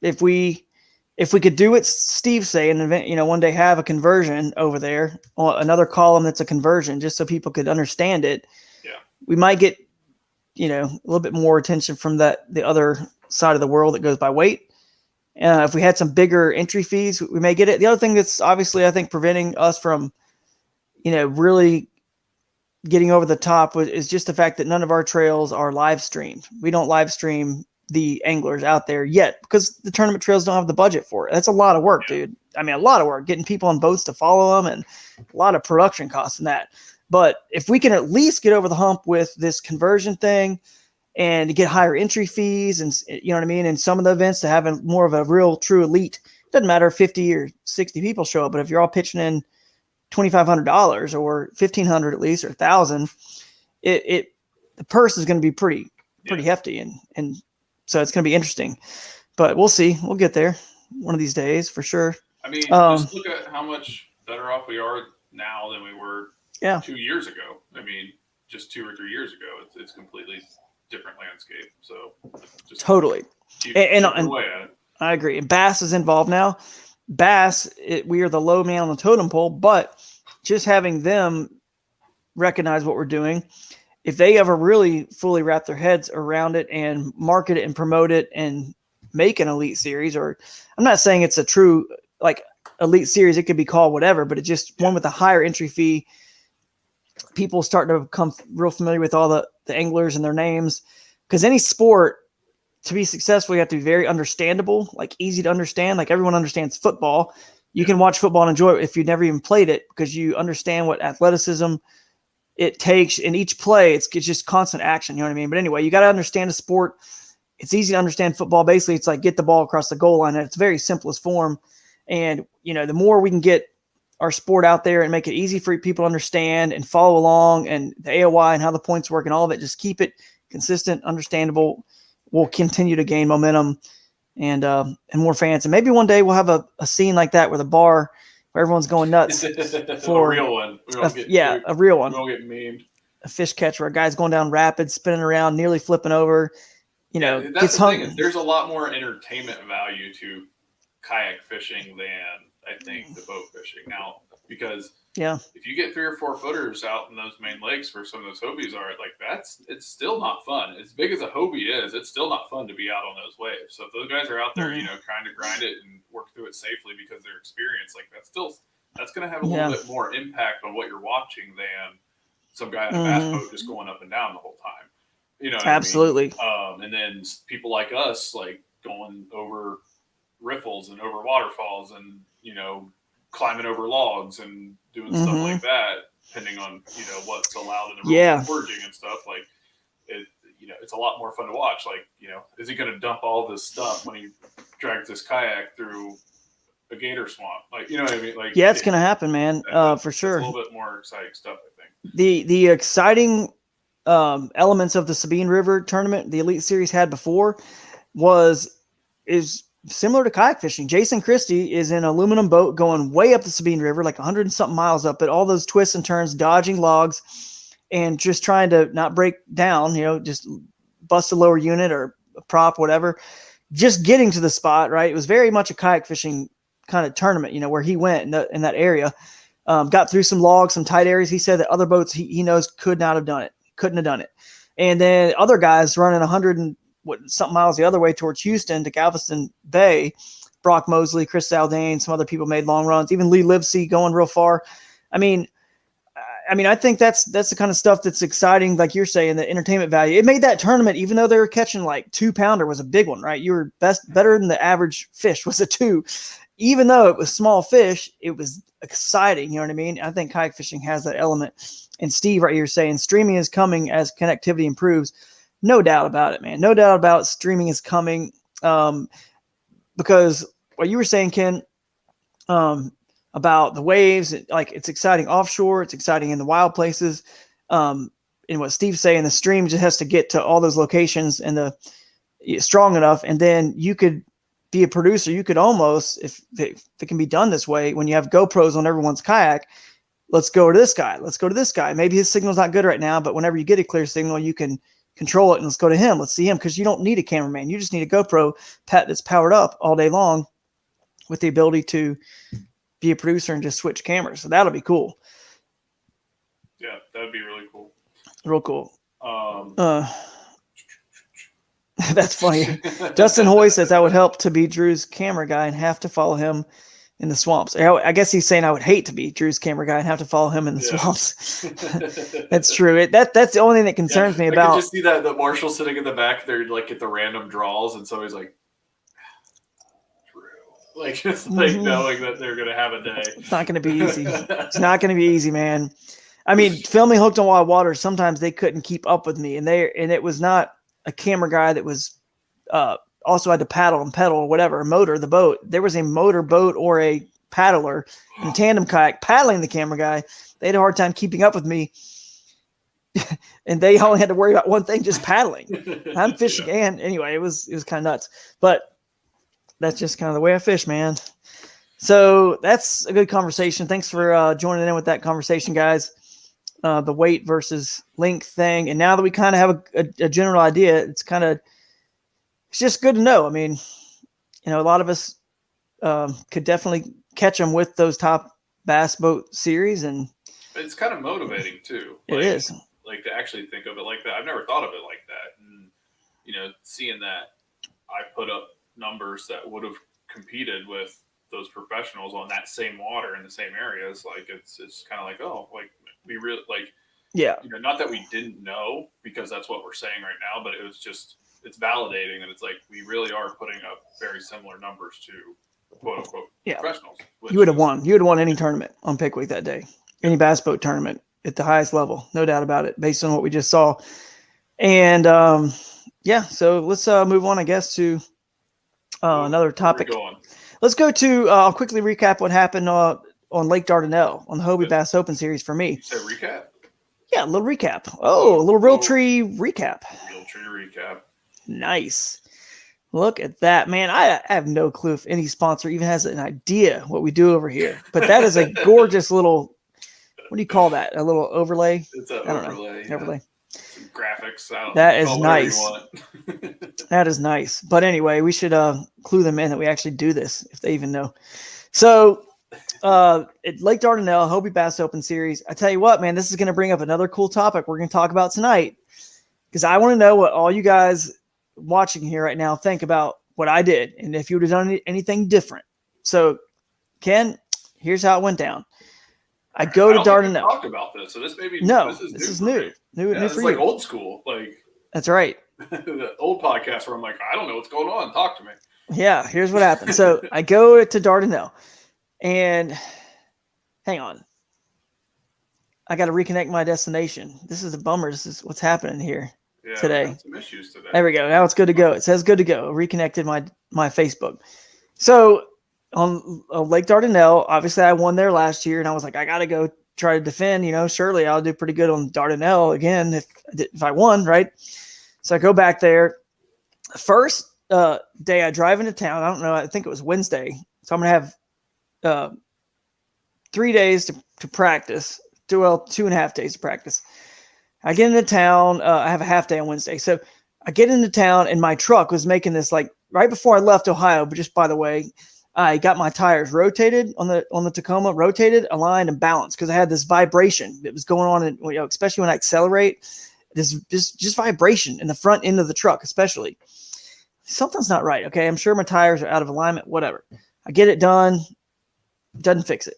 if we could do what Steve's saying, you know, one day have a conversion over there, or another column that's a conversion, just so people could understand it. Yeah, we might get, you know, a little bit more attention from the other side of the world that goes by weight. If we had some bigger entry fees, we may get it. The other thing that's obviously, I think, preventing us from, you know, really getting over the top is just the fact that none of our trails are live streamed. We don't live stream the anglers out there yet, because the tournament trails don't have the budget for it. That's a lot of work, dude. I mean, a lot of work getting people on boats to follow them, and a lot of production costs in that. But if we can at least get over the hump with this conversion thing and get higher entry fees, and, you know what I mean, and some of the events to have more of a real true elite, it doesn't matter if 50 or 60 people show up, but if you're all pitching in $2,500 or $1,500 at least, or $1,000, the purse is going to be pretty hefty, and so it's going to be interesting. But we'll see. We'll get there one of these days for sure. I mean, just look at how much better off we are now than we were 2 years ago. I mean, just 2 or 3 years ago, it's completely different landscape. So just totally. And away at it. I agree. And Bass is involved now. Bass, we are the low man on the totem pole, but just having them recognize what we're doing, if they ever really fully wrap their heads around it and market it and promote it and make an elite series, or I'm not saying it's a true like elite series, it could be called whatever, but it's just one with a higher entry fee. People start to become real familiar with all the anglers and their names, because any sport, to be successful, you have to be very understandable, like easy to understand. Like, everyone understands football. You can watch football and enjoy it if you've never even played it, because you understand what athleticism it takes in each play. It's just constant action. You know what I mean? But anyway, you got to understand the sport. It's easy to understand football. Basically, it's like get the ball across the goal line. It's very simplest form. And, you know, the more we can get our sport out there and make it easy for people to understand and follow along, and the AOY and how the points work and all of it, just keep it consistent, understandable, we'll continue to gain momentum and more fans. And maybe one day we'll have a scene like that with a bar where everyone's going nuts for a real one. A real one. We won't get memed. A fish catch where a guy's going down rapids, spinning around, nearly flipping over. You know, that's the thing. There's a lot more entertainment value to kayak fishing than, I think, the boat fishing now, because if you get 3 or 4 footers out in those main lakes where some of those Hobies are, like, it's still not fun. As big as a Hobie is, it's still not fun to be out on those waves. So if those guys are out there, you know, trying to grind it and work through it safely because they're experienced, like, that's going to have a little bit more impact on what you're watching than some guy in a bass boat just going up and down the whole time. You know what absolutely. I mean? And then people like us, like, going over riffles and over waterfalls and, you know, climbing over logs and doing stuff like that, depending on, you know, what's allowed in the rules of foraging and stuff. Like, it, you know, it's a lot more fun to watch. Like, you know, is he going to dump all this stuff when he drags this kayak through a gator swamp? Like, you know what I mean? Like, it's going to happen, man. For sure. A little bit more exciting stuff, I think. The exciting elements of the Sabine River tournament the Elite Series had before is similar to kayak fishing. Jason Christie is in an aluminum boat going way up the Sabine River, like 100 and something miles up it, all those twists and turns, dodging logs, and just trying to not break down, you know, just bust a lower unit or a prop, whatever. Just getting to the spot, right? It was very much a kayak fishing kind of tournament, you know, where he went in that area. Got through some logs, some tight areas. He said that other boats he knows couldn't have done it. And then other guys running 100 and something miles the other way towards Houston to Galveston Bay, Brock Mosley, Chris Zaldane, some other people made long runs, even Lee Livesey going real far. I mean, I think that's the kind of stuff that's exciting, like you're saying, the entertainment value. It made that tournament, even though they were catching like 2-pounder, was a big one, right? You were better than the average fish was a 2. Even though it was small fish, it was exciting. You know what I mean? I think kayak fishing has that element. And Steve right here saying streaming is coming as connectivity improves. No doubt about it, man. No doubt about it. Streaming is coming. Because what you were saying, Ken, about the waves, like it's exciting offshore, it's exciting in the wild places. And what Steve's saying, the stream just has to get to all those locations and strong enough, and then you could be a producer. You could almost, if it can be done this way, when you have GoPros on everyone's kayak, let's go to this guy. Let's go to this guy. Maybe his signal's not good right now, but whenever you get a clear signal, you can control it and let's go to him. Let's see him, because you don't need a cameraman. You just need a GoPro that's powered up all day long with the ability to be a producer and just switch cameras. So that'll be cool. Yeah, that'd be really cool. Real cool. That's funny. Dustin Hoy says I would help to be Drew's camera guy and have to follow him in the swamps. I guess he's saying I would hate to be Drew's camera guy and have to follow him in the swamps. That's true. That's the only thing that concerns me about. I can just see that the Marshall sitting in the back there, like at the random draws, and somebody's like, Drew, like just like knowing that they're gonna have a day. It's not gonna be easy. It's not gonna be easy, man. I mean, filming Hooked on Wild Water, sometimes they couldn't keep up with me, and it was not a camera guy that was also had to paddle and pedal or whatever, motor the boat. There was a motor boat or a paddler in a tandem kayak paddling the camera guy. They had a hard time keeping up with me. And they only had to worry about one thing, just paddling. I'm fishing. And anyway, it was kind of nuts, but that's just kind of the way I fish, man. So that's a good conversation. Thanks for joining in with that conversation, guys. The weight versus length thing. And now that we kind of have a general idea, it's just good to know. I mean, you know, a lot of us could definitely catch them with those top bass boat series, and it's kind of motivating too. It is. Like to actually think of it like that. I've never thought of it like that. And, you know, seeing that I put up numbers that would have competed with those professionals on that same water in the same areas, like it's kind of like, oh, like we really like, yeah, you know, not that we didn't know, because that's what we're saying right now, but it was just, it's validating that it's like we really are putting up very similar numbers to quote unquote professionals. You would have won. You would have won any tournament on Pick Week that day, any bass boat tournament at the highest level, no doubt about it, based on what we just saw. And so let's move on, I guess, to another topic. Let's go to. I'll quickly recap what happened on Lake Dardanelle on the Hobie Bass Open Series for me. You said recap? Yeah, a little recap. Oh, a little Realtree recap. Realtree recap. Nice. Look at that, man. I have no clue if any sponsor even has an idea what we do over here, but that is a gorgeous little, what do you call that? A little overlay? It's an overlay. Yeah. Overlay. Some graphics. That is nice. That is nice. But anyway, we should clue them in that we actually do this, if they even know. So at Lake Dardanelle, Hobie Bass Open Series, I tell you what, man, this is going to bring up another cool topic we're going to talk about tonight, because I want to know what all you guys watching here right now think about what I did and if you would have done anything different. So, Ken, here's how it went down. I go to Dardanelle. Talked about this, so this may be this is new. New it's for like you. Old school, like that's right. The old podcast where I'm like, I don't know what's going on. Talk to me. Yeah, here's what happened. So I go to Dardanelle, and hang on, I got to reconnect my destination. This is a bummer. This is what's happening here today. Some issues today. There we go. Now it's good to go. It says good to go. Reconnected my Facebook. So on Lake Dardanelle, obviously I won there last year, and I was like, I got to go try to defend. You know, surely I'll do pretty good on Dardanelle again if I won, right? So I go back there. First day I drive into town. I don't know. I think it was Wednesday. So I'm going to have 3 days to practice. 2.5 days to practice. I get into town. I have a half day on Wednesday. So I get into town and my truck was making this like right before I left Ohio. But just by the way, I got my tires rotated on the Tacoma, rotated, aligned, and balanced because I had this vibration that was going on, and especially when I accelerate, this just vibration in the front end of the truck, especially. Something's not right. Okay, I'm sure my tires are out of alignment. Whatever. I get it done. Doesn't fix it.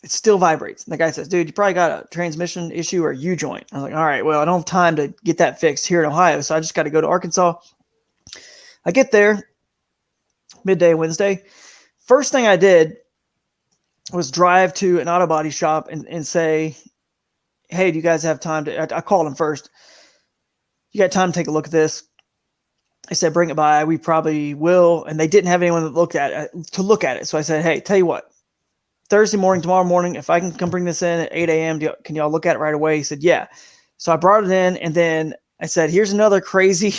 It still vibrates. And the guy says, "Dude, you probably got a transmission issue or a U-joint." I was like, "All right, well, I don't have time to get that fixed here in Ohio, so I just got to go to Arkansas." I get there midday Wednesday. First thing I did was drive to an auto body shop and say, "Hey, do you guys have time to?" I called them first. "You got time to take a look at this?" I said, "Bring it by. We probably will." And they didn't have anyone to look at it. So I said, "Hey, tell you what. Thursday morning, tomorrow morning, if I can come bring this in at 8 a.m., can y'all look at it right away?" He said, "Yeah." So I brought it in, and then I said, "Here's another crazy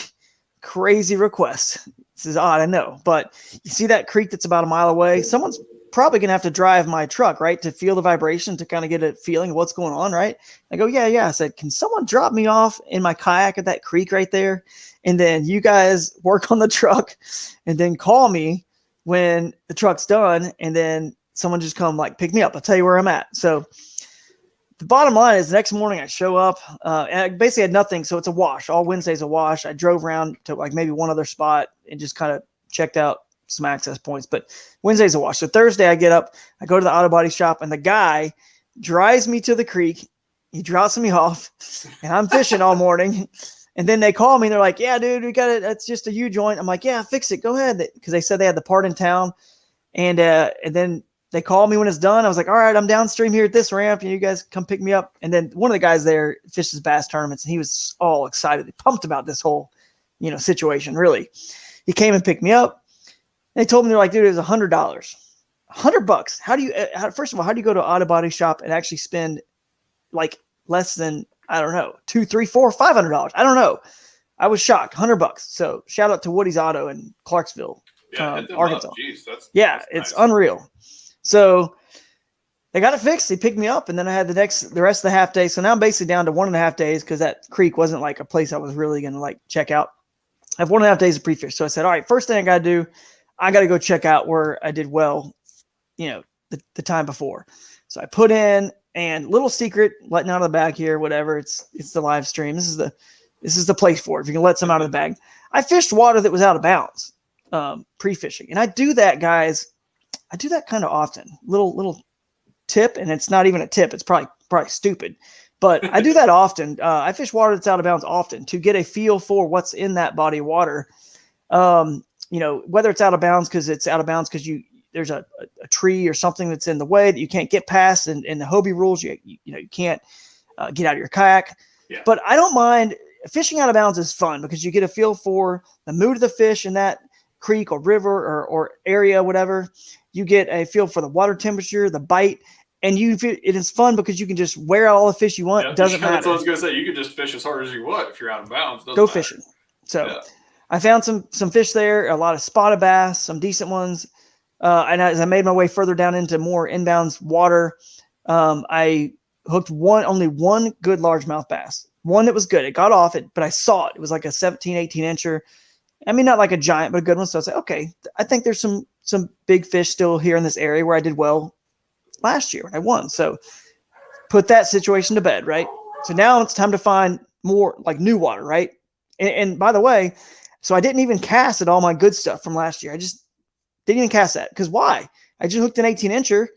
request." This is odd, I know, but you see that creek that's about a mile away? Someone's probably going to have to drive my truck, right, to feel the vibration, to kind of get a feeling of what's going on, right? I go, yeah. I said, "Can someone drop me off in my kayak at that creek right there? And then you guys work on the truck and then call me when the truck's done, and then someone just come like pick me up. I'll tell you where I'm at." So the bottom line is the next morning I show up and I basically had nothing. So it's a wash. All Wednesday's a wash. I drove around to like maybe one other spot and just kind of checked out some access points, but Wednesday's a wash. So Thursday I get up, I go to the auto body shop, and the guy drives me to the creek. He drops me off and I'm fishing all morning. And then they call me and they're like, "Yeah, dude, we got it. That's just a U-joint." I'm like, "Yeah, fix it. Go ahead." Because they said they had the part in town. And then they called me when it's done. I was like, "All right, I'm downstream here at this ramp. You guys come pick me up." And then one of the guys there fishes bass tournaments, and he was all excited, pumped about this whole, situation. Really, he came and picked me up. They told me, they're like, "Dude, it was $100, $100. How do you? First of all, how do you go to an auto body shop and actually spend like less than, I don't know, $200, $300, $400, $500? I don't know." I was shocked. $100. So shout out to Woody's Auto in Clarksville, Arkansas. Jeez, that's it's nice. Unreal. So they got it fixed. They picked me up, and then I had the rest of the half day. So now I'm basically down to 1.5 days because that creek wasn't like a place I was really going to like check out. I have 1.5 days of pre-fish. So I said, "All right, first thing I got to do, I got to go check out where I did well, the time before." So I put in, and little secret, letting out of the bag here, whatever. It's the live stream. This is the place for it. If you can let some out of the bag. I fished water that was out of bounds, pre-fishing. And I do that, guys. I do that kind of often. Little tip, and it's not even a tip. It's probably stupid, but I do that often. I fish water that's out of bounds often to get a feel for what's in that body of water. Whether it's out of bounds because there's a tree or something that's in the way that you can't get past, and in the Hobie rules, you can't get out of your kayak. Yeah. But I don't mind. Fishing out of bounds is fun because you get a feel for the mood of the fish in that creek or river or area, whatever. You get a feel for the water temperature, the bite, and it is fun because you can just wear out all the fish you want. It doesn't matter. That's what I was going to say. You can just fish as hard as you want if you're out of bounds. Go fishing. So I found some fish there, a lot of spotted bass, some decent ones. And as I made my way further down into more inbounds water, I hooked only one good largemouth bass. One that was good. It got off it, but I saw it. It was like a 17, 18 incher. I mean, not like a giant, but a good one. So I said, okay, I think there's some big fish still here in this area where I did well last year when I won. So put that situation to bed, right? So now it's time to find more like new water, right? And by the way, so I didn't even cast at all my good stuff from last year. I just didn't even cast that. Because why? I just hooked an 18 incher.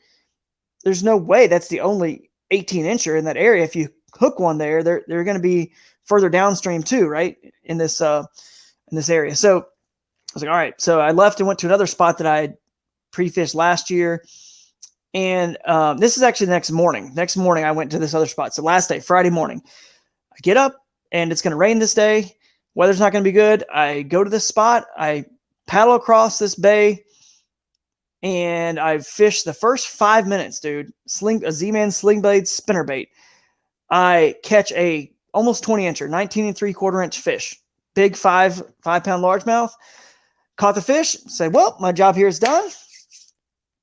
There's no way that's the only 18 incher in that area. If you hook one there, they're going to be further downstream too, right? In this area. So I was like, all right. So I left and went to another spot that I had pre-fished last year. And this is actually the next morning. Next morning, I went to this other spot. So last day, Friday morning, I get up and it's going to rain this day. Weather's not going to be good. I go to this spot. I paddle across this bay and I fished the first 5 minutes, dude. A Z-Man sling blade spinnerbait. I catch a almost 20 incher, 19 3/4 inch fish. Big 5-pound largemouth. Caught the fish. Said, well, my job here is done.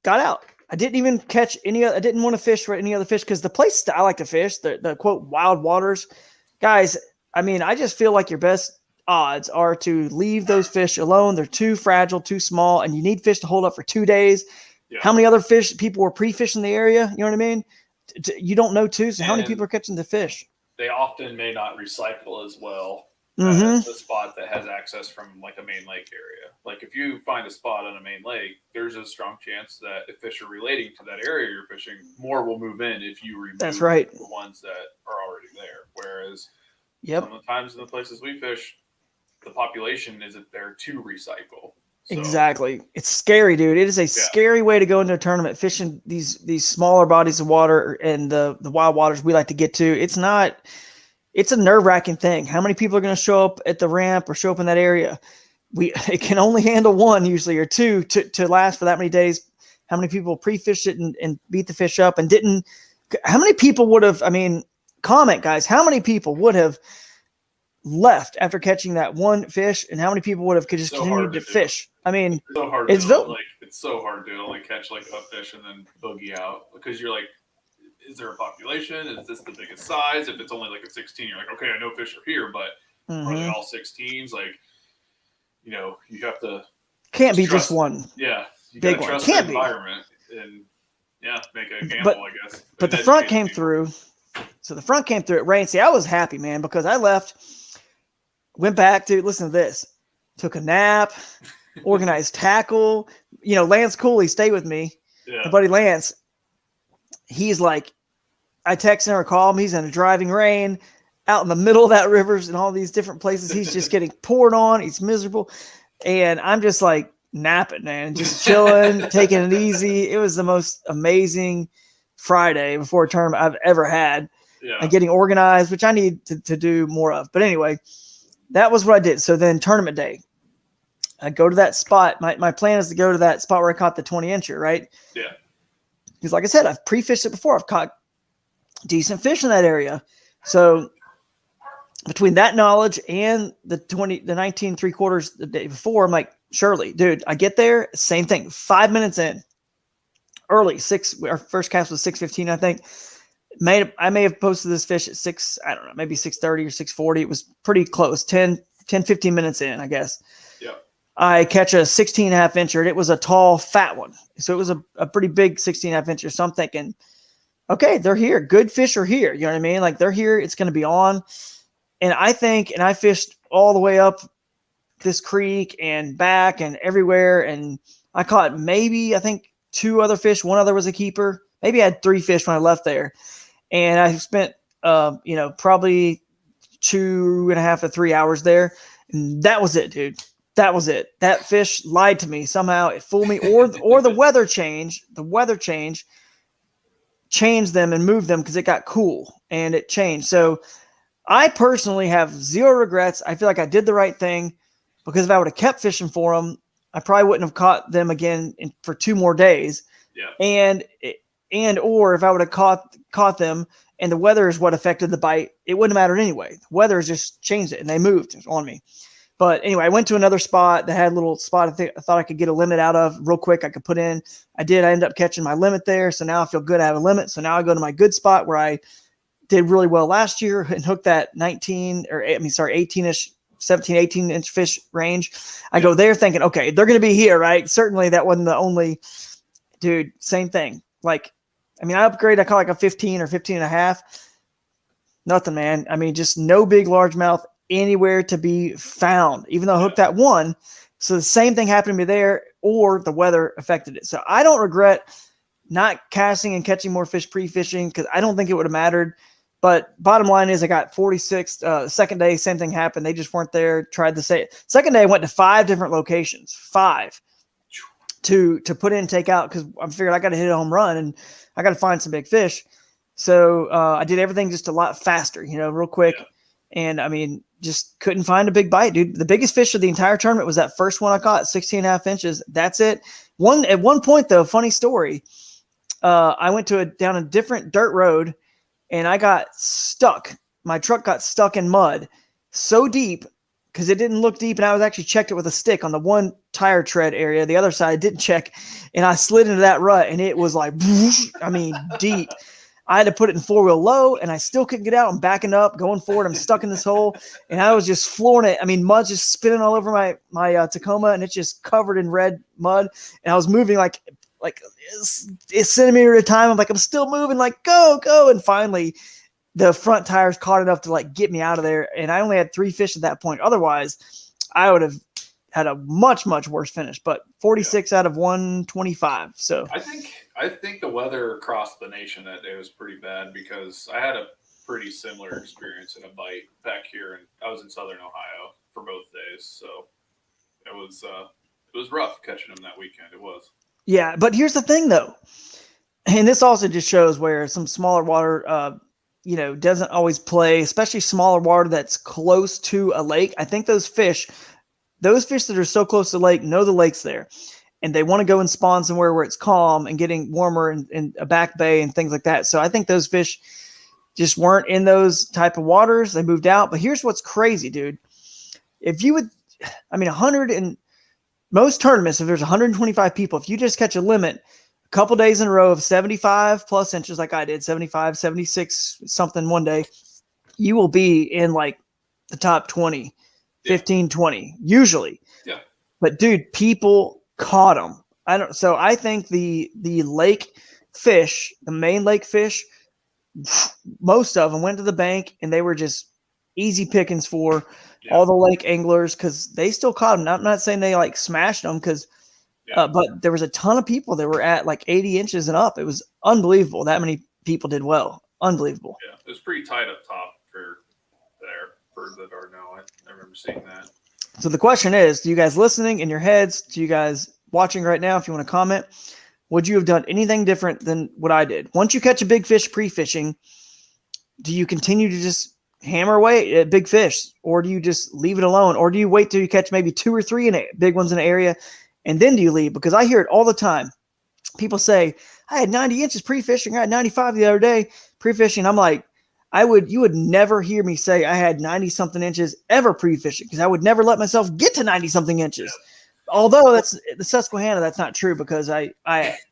Got out. I didn't even catch any. I didn't want to fish for any other fish because the place I like to fish, the quote wild waters, guys. I mean, I just feel like your best odds are to leave those fish alone. They're too fragile, too small, and you need fish to hold up for 2 days. Yeah. How many other fish people were pre-fishing the area? You know what I mean? You don't know too. So how many people are catching the fish? They often may not recycle as well Mm-hmm. as a spot that has access from like a main lake area. Like if you find a spot on a main lake, there's a strong chance that if fish are relating to that area you're fishing, more will move in if you remove That's right. the ones that are already there. Whereas Yep. some of the times in the places we fish, the population isn't there to recycle. So, Exactly. It's scary, dude. It is a scary way to go into a tournament fishing these smaller bodies of water and the wild waters we like to get to. It's a nerve-wracking thing. How many people are going to show up at the ramp or show up in that area? It can only handle one usually or two to last for that many days. How many people pre-fished it and beat the fish up and didn't? How many people would have, comment, guys, how many people would have left after catching that one fish, and how many people would have just continued to fish? It's so hard it's so hard to only catch like a fish and then boogie out, because you're like, is there a population? Is this the biggest size? If it's only like a 16, you're like, okay, I know fish are here, but are they all 16s? Like, you have to can't be just one. Yeah, you big gotta one. Trust Can't the be. environment and make a gamble, I guess. But the front came through. So the front came through at rain. See, I was happy, man, because I left, went back to listen to this, took a nap, organized tackle. Lance Cooley stayed with me. Yeah. My buddy Lance. He's like, I text him or call him. He's in a driving rain out in the middle of that rivers and all these different places. He's just getting poured on. He's miserable. And I'm just like napping, man, just chilling, taking it easy. It was the most amazing Friday before a tournament I've ever had. Yeah. And getting organized, which I need to do more of. But anyway, that was what I did. So then tournament day, I go to that spot. My plan is to go to that spot where I caught the 20-incher, right? Yeah. Because like I said, I've pre-fished it before. I've caught decent fish in that area. So between that knowledge and the 19 3/4 the day before, I'm like, surely, dude, I get there, same thing. 5 minutes in, early, our first cast was 6:15, I think. I may have posted this fish at 6, I don't know, maybe 6:30 or 6:40. It was pretty close, 15 minutes in, I guess. Yeah. I catch a 16.5 incher, and it was a tall, fat one. So it was a pretty big 16.5 incher. So I'm thinking, okay, they're here. Good fish are here. You know what I mean? Like, they're here. It's going to be on. And I fished all the way up this creek and back and everywhere. And I caught maybe, I think, 2 other fish. One other was a keeper. Maybe I had 3 fish when I left there. And I spent, probably 2.5 to 3 hours there. And that was it, dude. That was it. That fish lied to me somehow. It fooled me, or the weather change. The weather change changed them and moved them because it got cool and it changed. So I personally have 0 regrets. I feel like I did the right thing, because if I would have kept fishing for them, I probably wouldn't have caught them again for 2 more days. Yeah. Or if I would have caught them and the weather is what affected the bite, it wouldn't have mattered anyway. The weather has just changed it and they moved on me. But anyway, I went to another spot that had a little spot I thought I could get a limit out of real quick. I could put in. I did. I ended up catching my limit there. So now I feel good. I have a limit. So now I go to my good spot where I did really well last year and hooked that 18-ish, 17, 18-inch fish range. I go there thinking, okay, they're going to be here, right? Certainly that wasn't the only, dude, same thing. Like, I upgraded. I caught like a 15 or 15.5. Nothing, man. Just no big largemouth anywhere to be found, even though I hooked that one. So the same thing happened to me there, or the weather affected it. So I don't regret not casting and catching more fish pre-fishing, because I don't think it would have mattered. But bottom line is I got 46. Second day, same thing happened. They just weren't there. Tried to say it. Second day, I went to 5 different locations, 5 to put in, take out, because I figured I got to hit a home run and I got to find some big fish. So I did everything just a lot faster, real quick. Yeah. And just couldn't find a big bite, dude. The biggest fish of the entire tournament was that first one I caught, 16.5 inches. That's it. At one point though, funny story. I went down a different dirt road and I got stuck. My truck got stuck in mud so deep, because it didn't look deep. And I was actually checked it with a stick on the one tire tread area. The other side I didn't check. And I slid into that rut and it was like, deep. I had to put it in 4-wheel low, and I still couldn't get out. I'm backing up, going forward. I'm stuck in this hole, and I was just flooring it. I mean, mud's just spinning all over my Tacoma, and it's just covered in red mud. And I was moving like a centimeter at a time. I'm like, I'm still moving, like, go. And finally, the front tires caught enough to like get me out of there. And I only had 3 fish at that point. Otherwise, I would have had a much, much worse finish, but 46 out of 125. So I think the weather across the nation that day was pretty bad, because I had a pretty similar experience in a bite back here, and I was in Southern Ohio for both days. So it was rough catching them that weekend. It was. Yeah, but here's the thing though. And this also just shows where some smaller water, doesn't always play, especially smaller water that's close to a lake. I think those fish that are so close to the lake know the lake's there, and they want to go and spawn somewhere where it's calm and getting warmer in a back bay and things like that. So I think those fish just weren't in those type of waters. They moved out. But here's what's crazy, dude. If you would, 100 and most tournaments, if there's 125 people, if you just catch a limit a couple days in a row of 75 plus inches, like I did, 75, 76 something one day, you will be in like the top 20, 15, 20 usually. Yeah. But dude, people caught them. So I think the lake fish, the main lake fish, most of them went to the bank, and they were just easy pickings for all the lake anglers, because they still caught them. I'm not saying they like smashed them, but there was a ton of people that were at like 80 inches and up. It was unbelievable. That many people did well. Unbelievable. Yeah, it was pretty tight up top for the Dardanelle. I remember seeing that. So the question is, to you guys listening in your heads, to you guys watching right now, if you want to comment, would you have done anything different than what I did? Once you catch a big fish pre-fishing, do you continue to just hammer away at big fish, or do you just leave it alone, or do you wait till you catch maybe 2 or 3 big ones in an area, and then do you leave? Because I hear it all the time. People say, I had 90 inches pre-fishing. I had 95 the other day pre-fishing. I'm like, you would never hear me say I had 90 something inches ever pre-fishing, because I would never let myself get to 90 something inches. Although that's the Susquehanna, that's not true, because I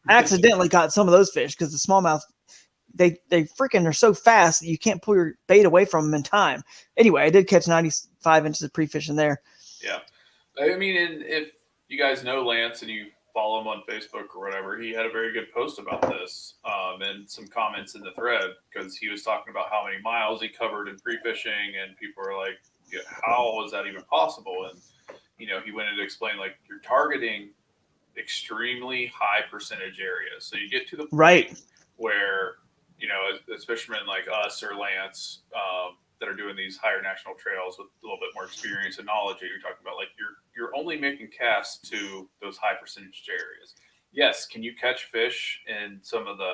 accidentally caught some of those fish, because the smallmouth, they freaking are so fast that you can't pull your bait away from them in time. Anyway, I did catch 95 inches of pre-fishing there. Yeah. I mean, and if you guys know Lance and you follow him on Facebook or whatever, he had a very good post about this, and some comments in the thread, because he was talking about how many miles he covered in pre-fishing, and people are like, how was that even possible? And he went in to explain, like, you're targeting extremely high percentage areas. So you get to the point where, as fishermen like us or Lance, that are doing these higher national trails with a little bit more experience and knowledge, that you're talking about, like, you're only making casts to those high percentage areas. Yes, can you catch fish in some of the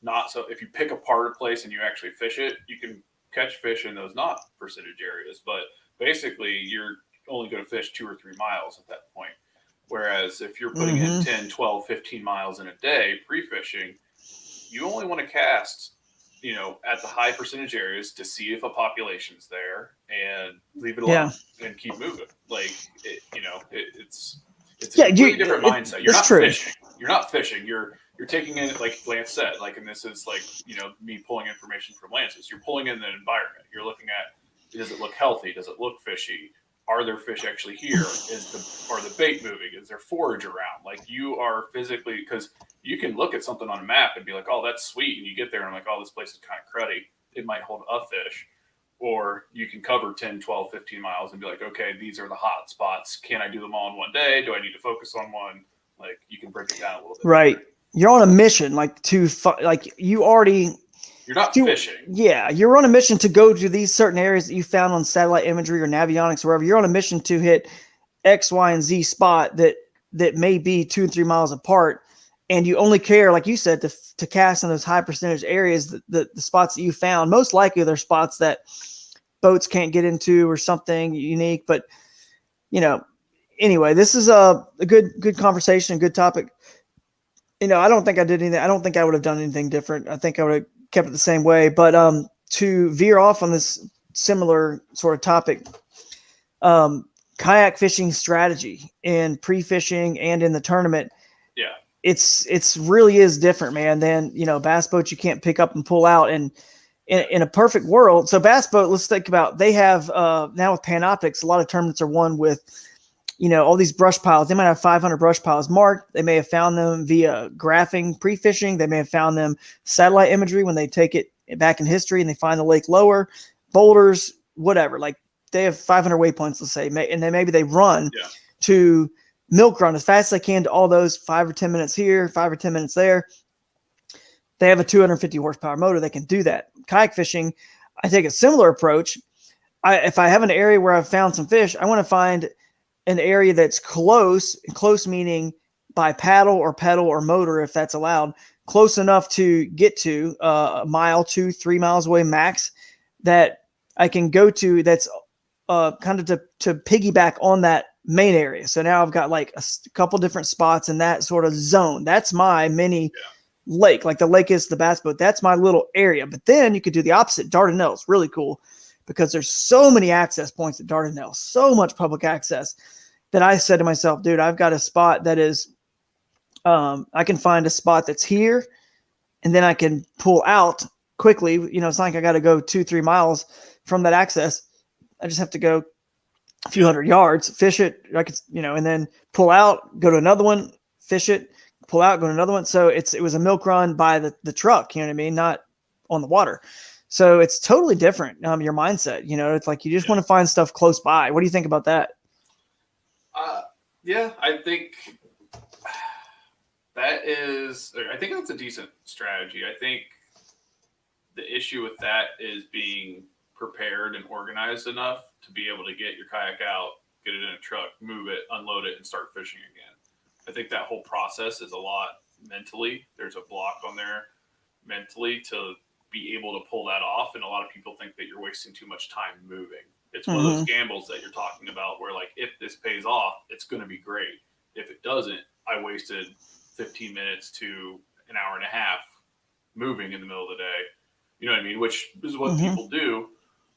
not so? If you pick apart a place and you actually fish it, you can catch fish in those not percentage areas. But basically, you're only going to fish 2 or 3 miles at that point. Whereas if you're putting in 10, 12, 15 miles in a day pre-fishing, you only want to cast, at the high percentage areas to see if a population's there, and leave it alone and keep moving. Like, it's a completely different mindset. You're not fishing. You're not fishing. You're taking in, like Lance said, like, and this is like, me pulling information from Lance's. You're pulling in the environment. You're looking at, does it look healthy? Does it look fishy? Are there fish actually here? Are the bait moving? Is there forage around? Like, you are physically, because you can look at something on a map and be like, oh, that's sweet. And you get there and I'm like, oh, this place is kind of cruddy. It might hold a fish. Or you can cover 10, 12, 15 miles and be like, okay, these are the hot spots. Can I do them all in one day? Do I need to focus on one? Like, you can break it down a little bit. Right. Better. You're on a mission, You're not fishing. Yeah, you're on a mission to go to these certain areas that you found on satellite imagery or Navionics or wherever. You're on a mission to hit X, Y, and Z spot that may be 2 and 3 miles apart, and you only care, like you said, to cast in those high percentage areas, the spots that you found. Most likely they're spots that boats can't get into or something unique. But anyway, this is a good conversation, good topic. I don't think I did anything. I don't think I would have done anything different. I think I would have kept it the same way. But to veer off on this similar sort of topic, kayak fishing strategy in pre-fishing and in the tournament it's really is different, man, than, bass boats you can't pick up and pull out. And in a perfect world, so bass boat, let's think about, they have now with Panoptics, a lot of tournaments are won with, all these brush piles. They might have 500 brush piles marked. They may have found them via graphing, pre-fishing. They may have found them satellite imagery when they take it back in history and they find the lake lower, boulders, whatever. Like they have 500 waypoints, let's say, and then maybe they run to milk run as fast as they can to all those 5 or 10 minutes here, 5 or 10 minutes there. They have a 250 horsepower motor. They can do that. Kayak fishing, I take a similar approach. If I have an area where I've found some fish, I want to find an area that's close meaning by paddle or pedal or motor, if that's allowed, close enough to get to a mile, 2-3 miles away max, that I can go to, that's kind of to piggyback on that main area. So now I've got like a couple different spots in that sort of zone. That's my mini lake, like the lake is the bass boat. That's my little area. But then you could do the opposite. Dardanelle is really cool because there's so many access points at Dardanelle, so much public access, that I said to myself, dude, I've got a spot that is, I can find a spot that's here, and then I can pull out quickly. It's not like I got to go 2-3 miles from that access. I just have to go a few hundred yards, fish it. I could, and then pull out, go to another one, fish it, pull out, go to another one. So it was a milk run by the truck, you know what I mean? Not on the water. So it's totally different. Your mindset, it's like, you just want to find stuff close by. What do you think about that? Yeah, I think that's a decent strategy. I think the issue with that is being prepared and organized enough to be able to get your kayak out, get it in a truck, move it, unload it, and start fishing again. I think that whole process is a lot mentally. There's a block on there mentally to be able to pull that off, and a lot of people think that you're wasting too much time moving. It's one of those gambles that you're talking about where, like, if this pays off, it's going to be great. If it doesn't, I wasted 15 minutes to an hour and a half moving in the middle of the day. You know what I mean? Which is what people do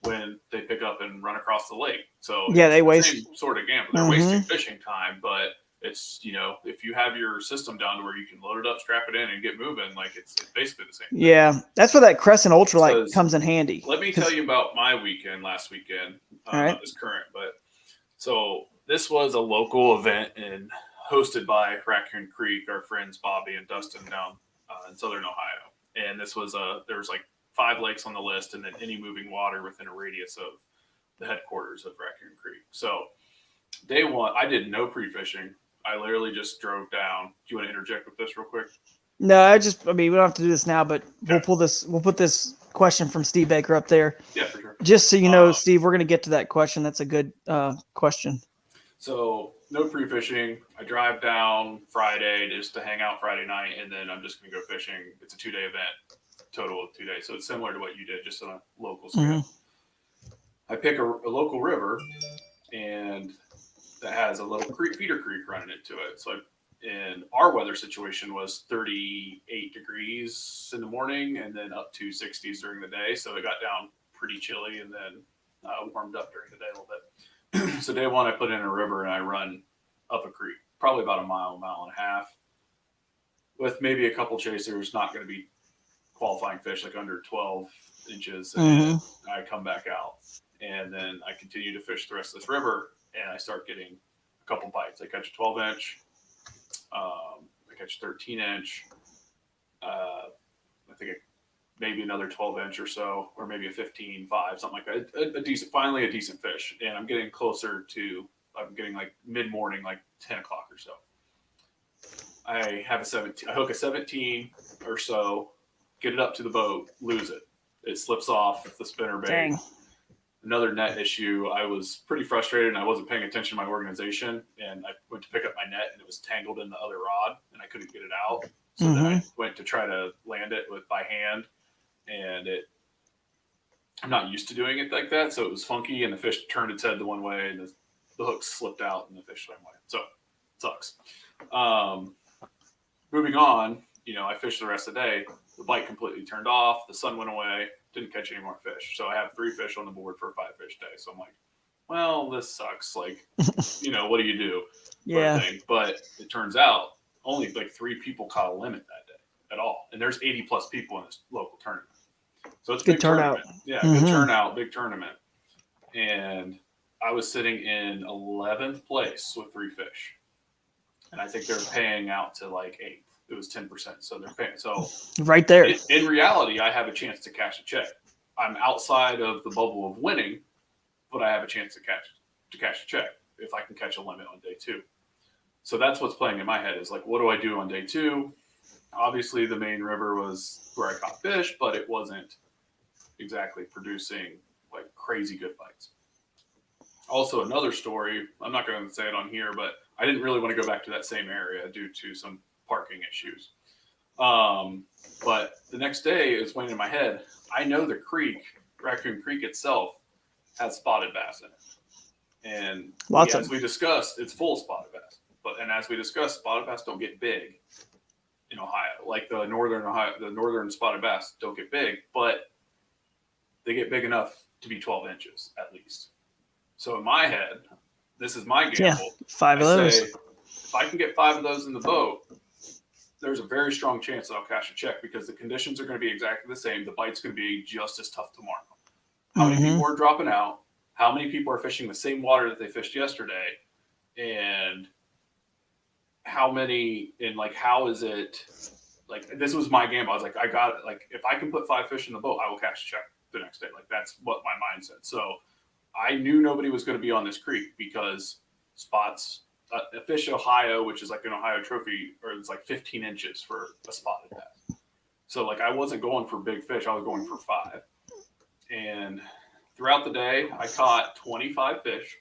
when they pick up and run across the lake. So they waste the same sort of gamble. They're wasting fishing time, but it's, if you have your system down to where you can load it up, strap it in, and get moving, like it's basically the same thing. Yeah, that's where that Crescent Ultralight comes in handy. Let me tell you about my weekend last weekend. Not this current, but so this was a local event hosted by Raccoon Creek, our friends Bobby and Dustin down in Southern Ohio. And this was there was like 5 lakes on the list, and then any moving water within a radius of the headquarters of Raccoon Creek. So day one, I did no pre-fishing. I literally just drove down. Do you want to interject with this real quick? No, we don't have to do this now, but we'll put this question from Steve Baker up there. Yeah, for sure. Just so you know, Steve, we're going to get to that question. That's a good question. So no pre-fishing. I drive down Friday just to hang out Friday night, and then I'm just going to go fishing. It's a 2-day event, total of 2 days. So it's similar to what you did, just on a local scale. I pick a local river, and that has a little feeder creek running into it. So and our weather situation was 38 degrees in the morning and then up to 60s during the day. So it got down pretty chilly and then warmed up during the day a little bit. So day one, I put in a river and I run up a creek, probably about a mile and a half, with maybe a couple chasers, not going to be qualifying fish, like under 12 inches. And I come back out, and then I continue to fish the rest of this river, and I start getting a couple bites. I catch a 12-inch. I catch a 13-inch. I think maybe another 12-inch or so, or maybe a 15-5, something like that. Finally a decent fish. And I'm getting like mid-morning, like 10 o'clock or so. I hook a 17 or so, get it up to the boat, lose it. It slips off the spinner bait. Dang. Another net issue. I was pretty frustrated and I wasn't paying attention to my organization, and I went to pick up my net and it was tangled in the other rod and I couldn't get it out. So then I went to try to land it by hand, and I'm not used to doing it like that. So it was funky, and the fish turned its head the one way, and the hook slipped out and the fish swam away. So it sucks. Moving on, I fished the rest of the day. The bite completely turned off. The sun went away. Didn't catch any more fish. So I have 3 fish on the board for a 5-fish day. So I'm like, well, this sucks. Like, what do you do? Yeah. But it turns out only like 3 people caught a limit that day at all. And there's 80 plus people in this local tournament. So it's a Good big turnout. tournament. Yeah, good turnout, big tournament. And I was sitting in 11th place with 3 fish. And I think they're paying out to like 8th. It was 10%. So they're paying. So right there. In reality, I have a chance to cash a check. I'm outside of the bubble of winning, but I have a chance to cash a check if I can catch a limit on day 2. So that's what's playing in my head is like, what do I do on day 2? Obviously, the main river was where I caught fish, but it wasn't exactly producing like crazy good bites. Also, another story, I'm not going to say it on here, but I didn't really want to go back to that same area due to some parking issues. But the next day is weighing in my head. I know the creek, Raccoon Creek itself, has spotted bass in it. And as we discussed, it's full of spotted bass. And as we discussed, spotted bass don't get big in Ohio. Like the northern spotted bass don't get big, but they get big enough to be 12 inches at least. So in my head, this is my gamble. Yeah, 5 of those. If I can get 5 of those in the boat, there's a very strong chance that I'll cash a check because the conditions are going to be exactly the same. The bite's going to be just as tough tomorrow. How many people are dropping out? How many people are fishing the same water that they fished yesterday? And how many, and like, how is it, like, this was my gamble. I was like, I got it. Like, if I can put 5 fish in the boat, I will cash a check the next day. Like, that's what my mind said. So I knew nobody was going to be on this creek because spots, a fish Ohio, which is like an Ohio trophy, or it's like 15 inches for a spotted bass. So like I wasn't going for big fish. I was going for 5. And throughout the day, I caught 25 fish.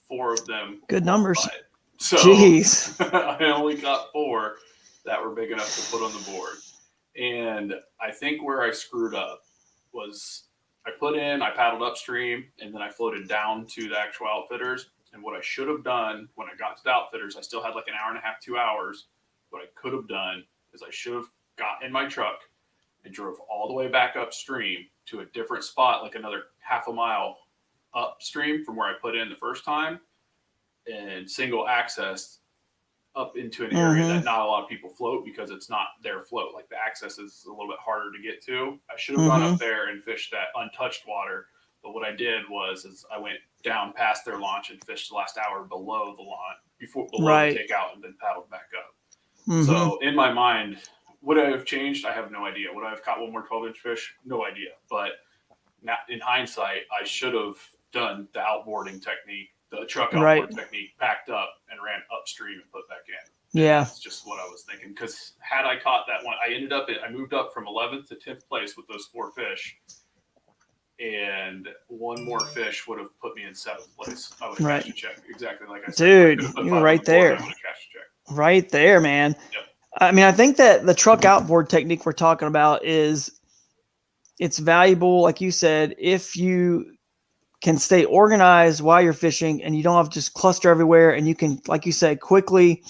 4 of them. Good numbers. Qualified. So jeez. I only caught 4 that were big enough to put on the board. And I think where I screwed up was I paddled upstream, and then I floated down to the actual outfitters. And what I should have done when I got to the outfitters, I still had like an hour and a half, 2 hours. What I could have done is I should have got in my truck and drove all the way back upstream to a different spot, like another half a mile upstream from where I put in the first time, and single access up into an area that not a lot of people float because it's not their float. Like the access is a little bit harder to get to. I should have gone up there and fished that untouched water. But what I did was I went down past their launch and fished the last hour below the launch, below the takeout, and then paddled back up. So in my mind, would I have changed? I have no idea. Would I have caught one more 12-inch fish? No idea. But now, in hindsight, I should have done the outboarding technique, the truck outboard technique, packed up and ran upstream and put back in. Yeah. That's just what I was thinking. Because had I caught that one, I moved up from 11th to 10th place with those 4 fish. And one more fish would have put me in 7th place. I would have cashed a check. Exactly like I said. Dude, you were right there. I would have cashed a check. Right there, man. Yep. I mean, I think that the truck outboard technique we're talking about it's valuable, like you said, if you can stay organized while you're fishing and you don't have to just cluster everywhere, and you can, like you said, quickly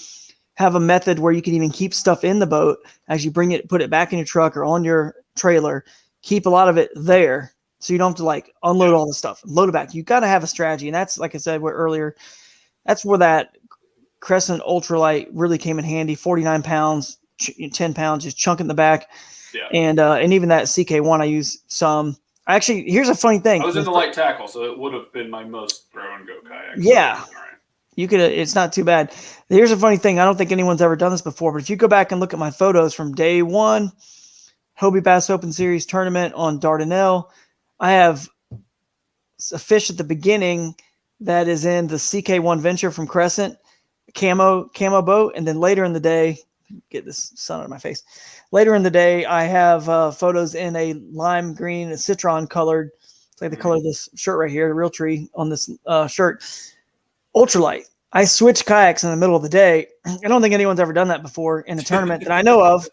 have a method where you can even keep stuff in the boat as you put it back in your truck or on your trailer, keep a lot of it there. So you don't have to like unload all the stuff, load it back. You got to have a strategy. And that's, like I said earlier, that's where that Crescent Ultralight really came in handy. 49 pounds, 10 pounds, just chunk in the back. Yeah. And even that CK1, I use some. Actually, here's a funny thing. I was in the light tackle, so it would have been my most throw and go kayak. Yeah. So, right. You could, it's not too bad. Here's a funny thing. I don't think anyone's ever done this before, but if you go back and look at my photos from day 1, Hobie Bass Open Series tournament on Dardanelle, I have a fish at the beginning that is in the CK1 Venture from Crescent, camo boat. And then later in the day, get this sun out of my face. Later in the day, I have photos in a lime green, a citron colored, it's like the color of this shirt right here, the real tree on this shirt, ultralight. I switch kayaks in the middle of the day. I don't think anyone's ever done that before in a tournament that I know of,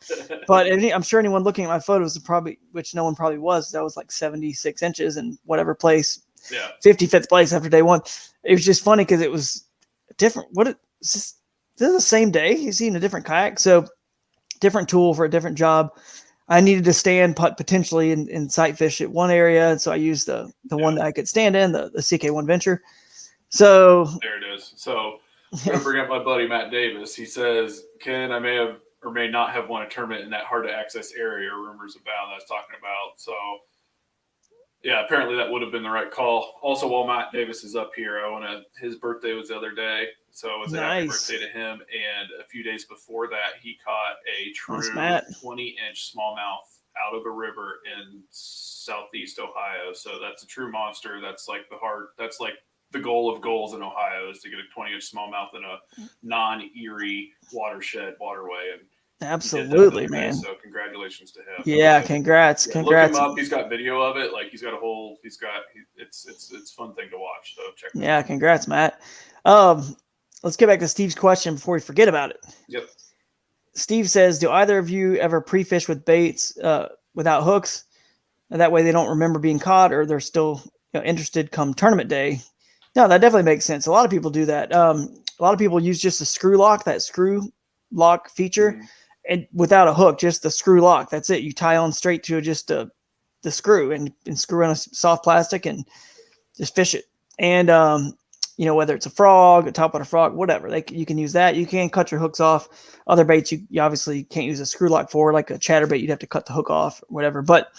but I'm sure anyone looking at my photos which no one probably was, that was like 76 inches in whatever place, 55th place after day 1. It was just funny because it was different. This is the same day. He's in a different kayak. So different tool for a different job. I needed to stand potentially in sight fish at one area. And so I used the one that I could stand in, the CK1 Venture. So there it is. So I'm gonna bring up my buddy Matt Davis. He says, "Ken, I may have or may not have won a tournament in that hard to access area. Rumors abound." That's talking about. So, yeah, apparently that would have been the right call. Also, while Matt Davis is up here, his birthday was the other day, so it was a happy birthday to him. And a few days before that, he caught a true 20-inch smallmouth out of a river in southeast Ohio. So that's a true monster. That's like the goal of goals in Ohio is to get a 20-inch smallmouth in a non-Erie watershed waterway. And absolutely, man. So congratulations to him. Yeah, congrats. Look him up. He's got video of it. Like it's a fun thing to watch. So check it out. Yeah, congrats, Matt. Let's get back to Steve's question before we forget about it. Yep. Steve says, do either of you ever pre-fish with baits without hooks? And that way they don't remember being caught or they're still interested come tournament day. No, that definitely makes sense. A lot of people do that. A lot of people use just a screw lock, that screw lock feature, and without a hook, just the screw lock. That's it. You tie on straight to just the screw and screw on a soft plastic and just fish it. And, whether it's a frog, a topwater frog, whatever, you can use that. You can cut your hooks off. Other baits you obviously can't use a screw lock for, like a chatterbait, you'd have to cut the hook off or whatever. But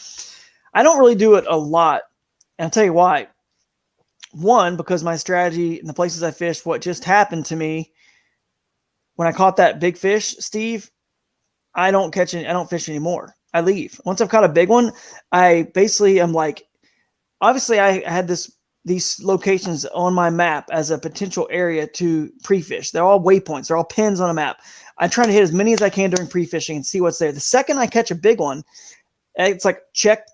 I don't really do it a lot. And I'll tell you why. One, because my strategy in the places I fish, what just happened to me when I caught that big fish, Steve, I don't fish anymore. I leave. Once I've caught a big one, I basically am like, obviously I had these locations on my map as a potential area to pre-fish. They're all waypoints. They're all pins on a map. I'm trying to hit as many as I can during pre-fishing and see what's there. The second I catch a big one, it's like check,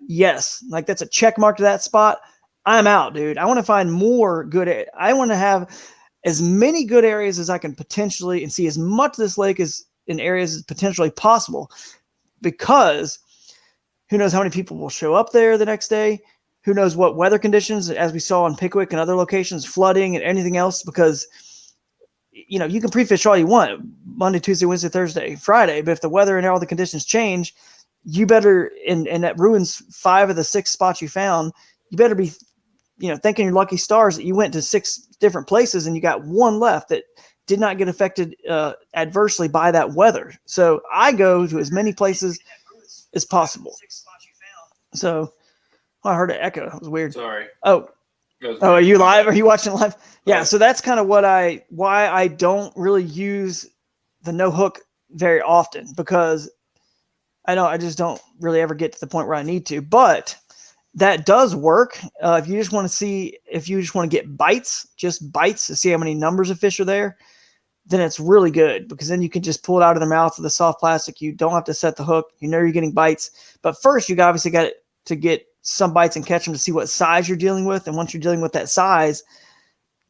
yes. Like that's a check mark to that spot. I'm out, dude. I want to find more good. I want to have as many good areas as I can potentially and see as much of this lake as in areas as potentially possible, because who knows how many people will show up there the next day. Who knows what weather conditions, as we saw in Pickwick and other locations, flooding and anything else, because, you can pre-fish all you want Monday, Tuesday, Wednesday, Thursday, Friday. But if the weather and all the conditions change, you better, and that ruins 5 of the 6 spots you found, you better be, thanking your lucky stars that you went to 6 different places and you got one left that did not get affected adversely by that weather. So I go to as many places as possible. So I heard an echo. It was weird. Sorry. Oh, are you live? Are you watching live? Yeah. So that's kind of why I don't really use the no hook very often, because I just don't really ever get to the point where I need to, but that does work. If you just want to get bites, just bites to see how many numbers of fish are there, then it's really good, because then you can just pull it out of their mouth with the soft plastic. You don't have to set the hook. You're getting bites, but first you obviously got to get some bites and catch them to see what size you're dealing with. And once you're dealing with that size,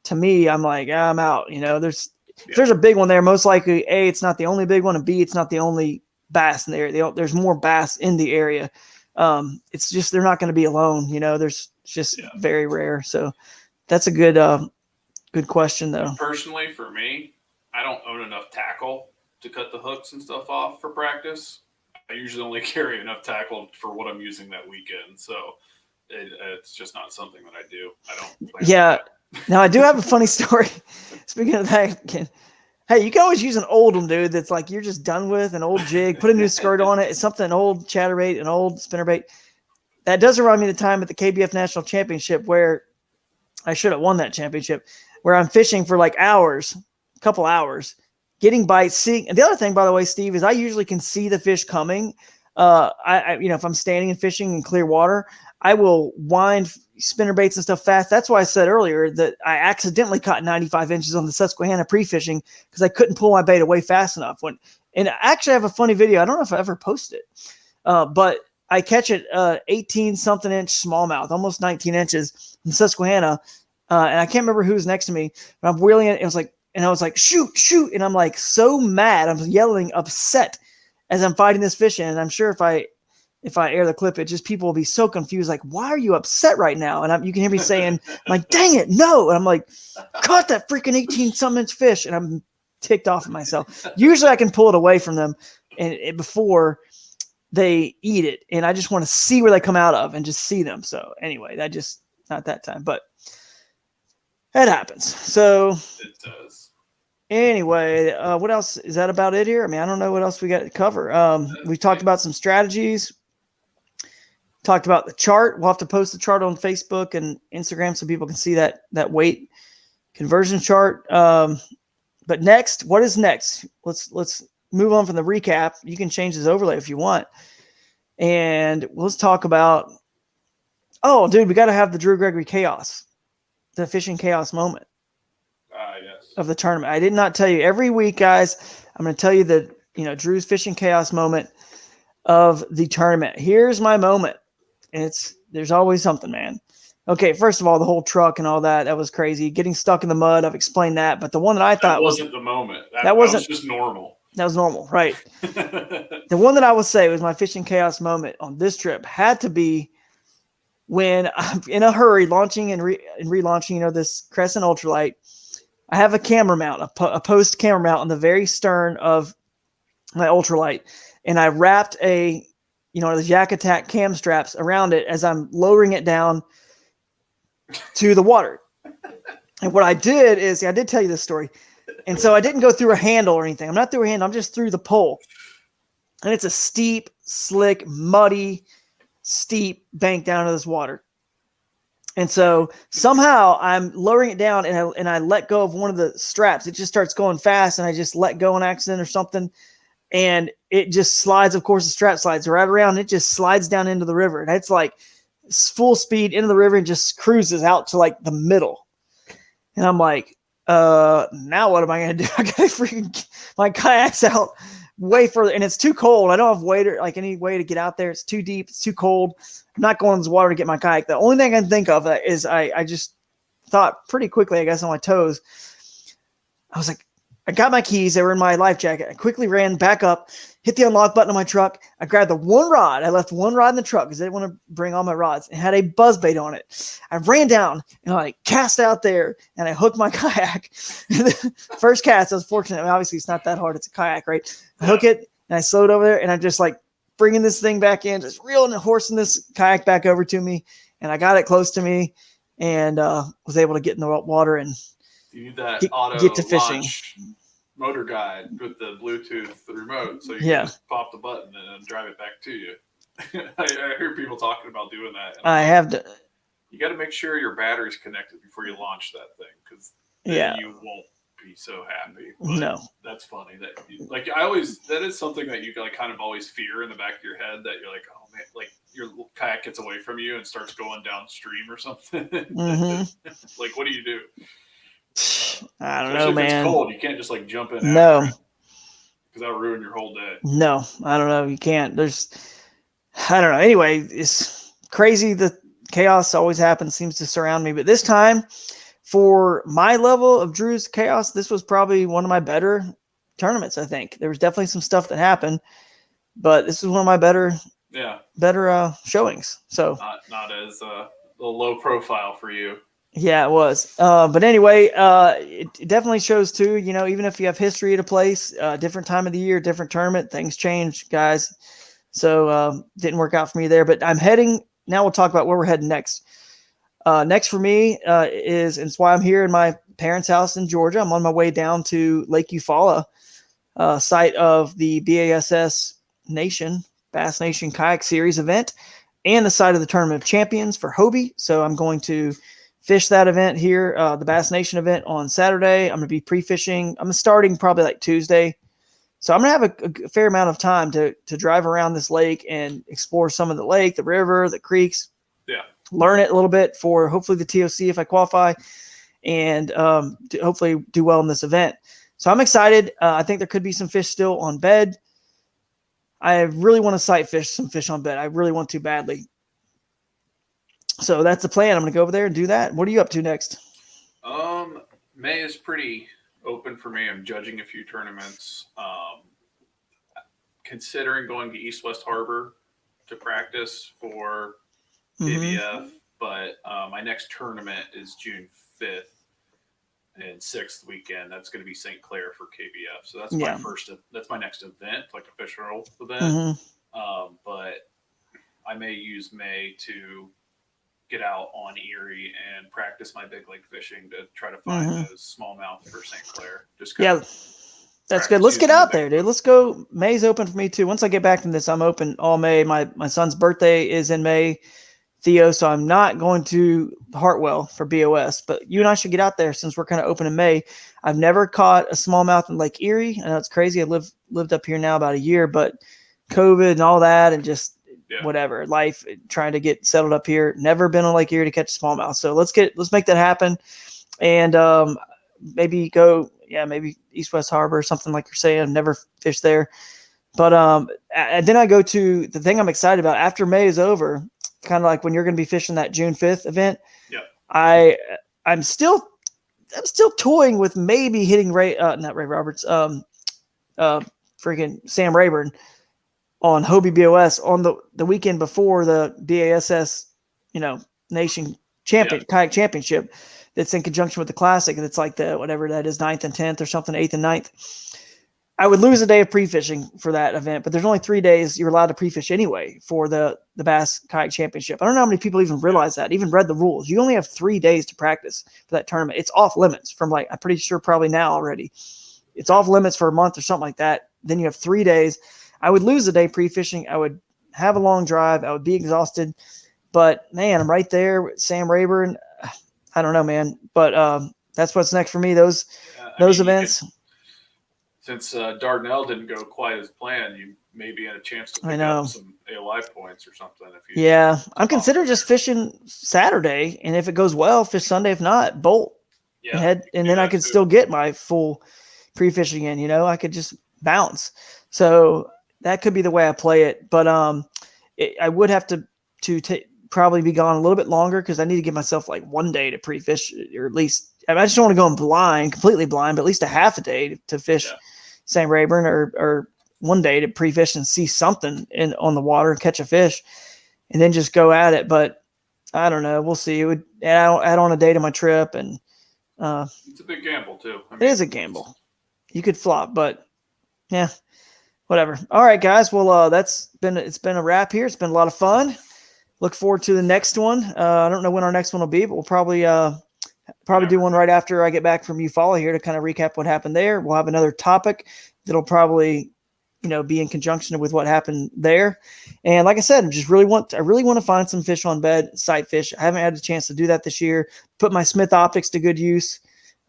to me, I'm like, I'm out. If there's a big one there, most likely A, it's not the only big one, and B, it's not the only bass in the area. There's more bass in the area. It's just, they're not going to be alone. There's just very rare. So that's a good question though. Personally, for me, I don't own enough tackle to cut the hooks and stuff off for practice. I usually only carry enough tackle for what I'm using that weekend. So it's just not something that I do. I don't. Yeah. Now I do have a funny story. Speaking of that, hey, you can always use an old one, dude. That's like, you're just done with an old jig, put a new skirt on it. It's something, an old chatterbait, an old spinnerbait. That does remind me of the time at the KBF National Championship where I should have won that championship, where I'm fishing for like hours, a couple hours, getting bites, seeing. And the other thing, by the way, Steve, is I usually can see the fish coming. If I'm standing and fishing in clear water, I will wind spinner baits and stuff fast. That's why I said earlier that I accidentally caught 95 inches on the Susquehanna pre-fishing, because I couldn't pull my bait away fast enough. And I actually have a funny video. I don't know if I ever posted it, but I catch it 18 something inch smallmouth, almost 19 inches in Susquehanna. And I can't remember who's next to me, but I'm wheeling it. And I was like, shoot. And I'm like, so mad. I'm yelling, upset as I'm fighting this fish in. And I'm sure if I air the clip, people will be so confused. Like, why are you upset right now? And you can hear me saying, I'm like, dang it, no. And I'm like, caught that freaking 18 something inch fish. And I'm ticked off at myself. Usually I can pull it away from them before they eat it. And I just want to see where they come out of and just see them. So anyway, not that time, but That happens. So It does. anyway, what else? Is that about it here? I mean, I don't know what else we got to cover. We talked about some strategies. Talked about the chart. We'll have to post the chart on Facebook and Instagram so people can see that weight conversion chart. But next, what is next? Let's move on from the recap. You can change this overlay if you want. And let's talk about, oh, dude, we got to have the Drew Gregory chaos, the fishing chaos moment Yes. of the tournament. I did not tell you every week, guys. I'm going to tell you the, Drew's fishing chaos moment of the tournament. Here's my moment. And there's always something, man. Okay, first of all, the whole truck and all that was crazy. Getting stuck in the mud, I've explained that. But the one that I thought wasn't the moment. That wasn't was just normal. That was normal, right? The one that I would say was my fishing chaos moment on this trip had to be when I'm in a hurry launching and relaunching, this Crescent Ultralight. I have a camera mount, a post camera mount on the very stern of my Ultralight, and I wrapped the Yak Attack cam straps around it as I'm lowering it down to the water. And what I did is, I did tell you this story. And so I didn't go through a handle or anything. I'm not through a handle. I'm just through the pole. And it's a steep, slick, muddy, steep bank down to this water. And so somehow I'm lowering it down and I let go of one of the straps. It just starts going fast and I just let go on accident or something. And it just slides. Of course, the strap slides right around. It just slides down into the river. And it's like full speed into the river and just cruises out to like the middle. And I'm like, now what am I going to do? I got to freaking, my kayak's out way further and it's too cold. I don't have any way to get out there. It's too deep. It's too cold. I'm not going in this water to get my kayak. The only thing I can think of is I just thought pretty quickly, I guess, on my toes. I was like, I got my keys. They were in my life jacket. I quickly ran back up, hit the unlock button on my truck. I grabbed the one rod. I left one rod in the truck because I didn't want to bring all my rods. It had a buzzbait on it. I ran down and I cast out there and I hooked my kayak. First cast, I was fortunate. I mean, obviously, it's not that hard. It's a kayak, right? I hook it and I slowed over there and I'm just like bringing this thing back in, just reeling and horsing this kayak back over to me. And I got it close to me and was able to get in the water and you need that get to fishing. Motor guide with the Bluetooth remote, so you can just pop the button and drive it back to you. I hear people talking about doing that. have to. You got to make sure your battery's connected before you launch that thing, because you won't be so happy. But no, that's funny that is something that you kind of always fear in the back of your head, that you're like, oh man, like your kayak gets away from you and starts going downstream or something. Mm-hmm. Like, what do you do? I don't know, man. If it's cold, you can't just jump in. No, because that'll ruin your whole day. No, I don't know. You can't. I don't know. Anyway, it's crazy. The chaos always happens, seems to surround me. But this time, for my level of Drew's chaos, this was probably one of my better tournaments. I think there was definitely some stuff that happened, but this is one of my better showings. So not as a low profile for you. Yeah, it was. But anyway, it definitely shows too, even if you have history at a place, different time of the year, different tournament, things change, guys. So didn't work out for me there. But I'm heading, now we'll talk about where we're heading next. Next for me is, and it's why I'm here in my parents' house in Georgia. I'm on my way down to Lake Eufaula, site of the BASS Nation, Bass Nation Kayak Series event, and the site of the Tournament of Champions for Hobie. So I'm going to fish that event here, the Bass Nation event on Saturday. I'm going to be pre-fishing. I'm starting probably like Tuesday. So I'm going to have a fair amount of time to drive around this lake and explore some of the lake, the river, the creeks. Yeah. Learn it a little bit for hopefully the TOC if I qualify, and hopefully do well in this event. So I'm excited. I think there could be some fish still on bed. I really want to sight fish some fish on bed. I really want to badly. So that's the plan. I'm going to go over there and do that. What are you up to next? May is pretty open for me. I'm judging a few tournaments. Considering going to East West Harbor to practice for KBF, but my next tournament is June 5th and 6th weekend. That's going to be St. Clair for KBF. So that's that's my next event, like official event. But I may use May to get out on Erie and practice my big lake fishing to try to find those smallmouth for St. Clair. Just kind of that's good. Let's get out there, dude. Let's go. May's open for me too. Once I get back from this, I'm open all May. My son's birthday is in May, Theo, so I'm not going to Hartwell for BOS, but you and I should get out there since we're kind of open in May. I've never caught a smallmouth in Lake Erie. I know it's crazy. I lived up here now about a year, but COVID and all that and just whatever, life, trying to get settled up here. Never been on Lake Erie to catch a smallmouth. So let's make that happen. And maybe go, maybe East West Harbor or something like you're saying. Never fished there. But and then I go to the thing I'm excited about after May is over, kind of like when you're going to be fishing that June 5th event. Yeah. I'm still toying with maybe hitting not Ray Roberts, freaking Sam Rayburn on Hobie BOS on the weekend before the BASS, nation kayak championship. That's in conjunction with the classic. And it's like the, whatever that is, 9th and 10th or something, 8th and 9th. I would lose a day of pre-fishing for that event, but there's only 3 days you're allowed to pre-fish anyway for the Bass Kayak Championship. I don't know how many people even realize that, even read the rules. You only have 3 days to practice for that tournament. It's off limits from I'm pretty sure probably now already. It's off limits for a month or something like that. Then you have 3 days. I would lose a day pre-fishing. I would have a long drive. I would be exhausted. But, man, I'm right there with Sam Rayburn. I don't know, man. But that's what's next for me, those events. Since Dardanelle didn't go quite as planned, you may be in a chance to pick up some AOI points or something. I'm considering just fishing Saturday, and if it goes well, fish Sunday. If not, bolt. And then I could still get my full pre-fishing in. I could just bounce. So that could be the way I play it. But I would have to probably be gone a little bit longer because I need to give myself 1 day to pre-fish, or at least I just don't want to go in blind, completely blind, but at least a half a day to fish Sam Rayburn, or 1 day to pre-fish and see something on the water and catch a fish, and then just go at it. But I don't know. We'll see. It would add on a day to my trip, and it's a big gamble too. It is a gamble. You could flop, but yeah, whatever. All right, guys. Well, it's been a wrap here. It's been a lot of fun. Look forward to the next one. I don't know when our next one will be, but we'll probably do one right after I get back from Eufaula here to kind of recap what happened there. We'll have another topic that'll probably, be in conjunction with what happened there. And like I said, I really want to find some fish on bed, sight fish. I haven't had a chance to do that this year. Put my Smith optics to good use.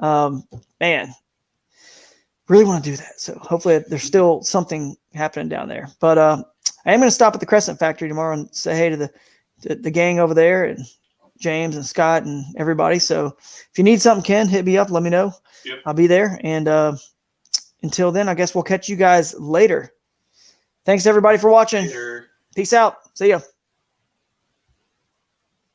Man, really want to do that. So hopefully there's still something happening down there. But I am going to stop at the Crescent Factory tomorrow and say hey to the gang over there, and James and Scott and everybody. So if you need something, Ken, hit me up. Let me know. Yep. I'll be there. And until then, I guess we'll catch you guys later. Thanks everybody for watching. Later. Peace out. See ya.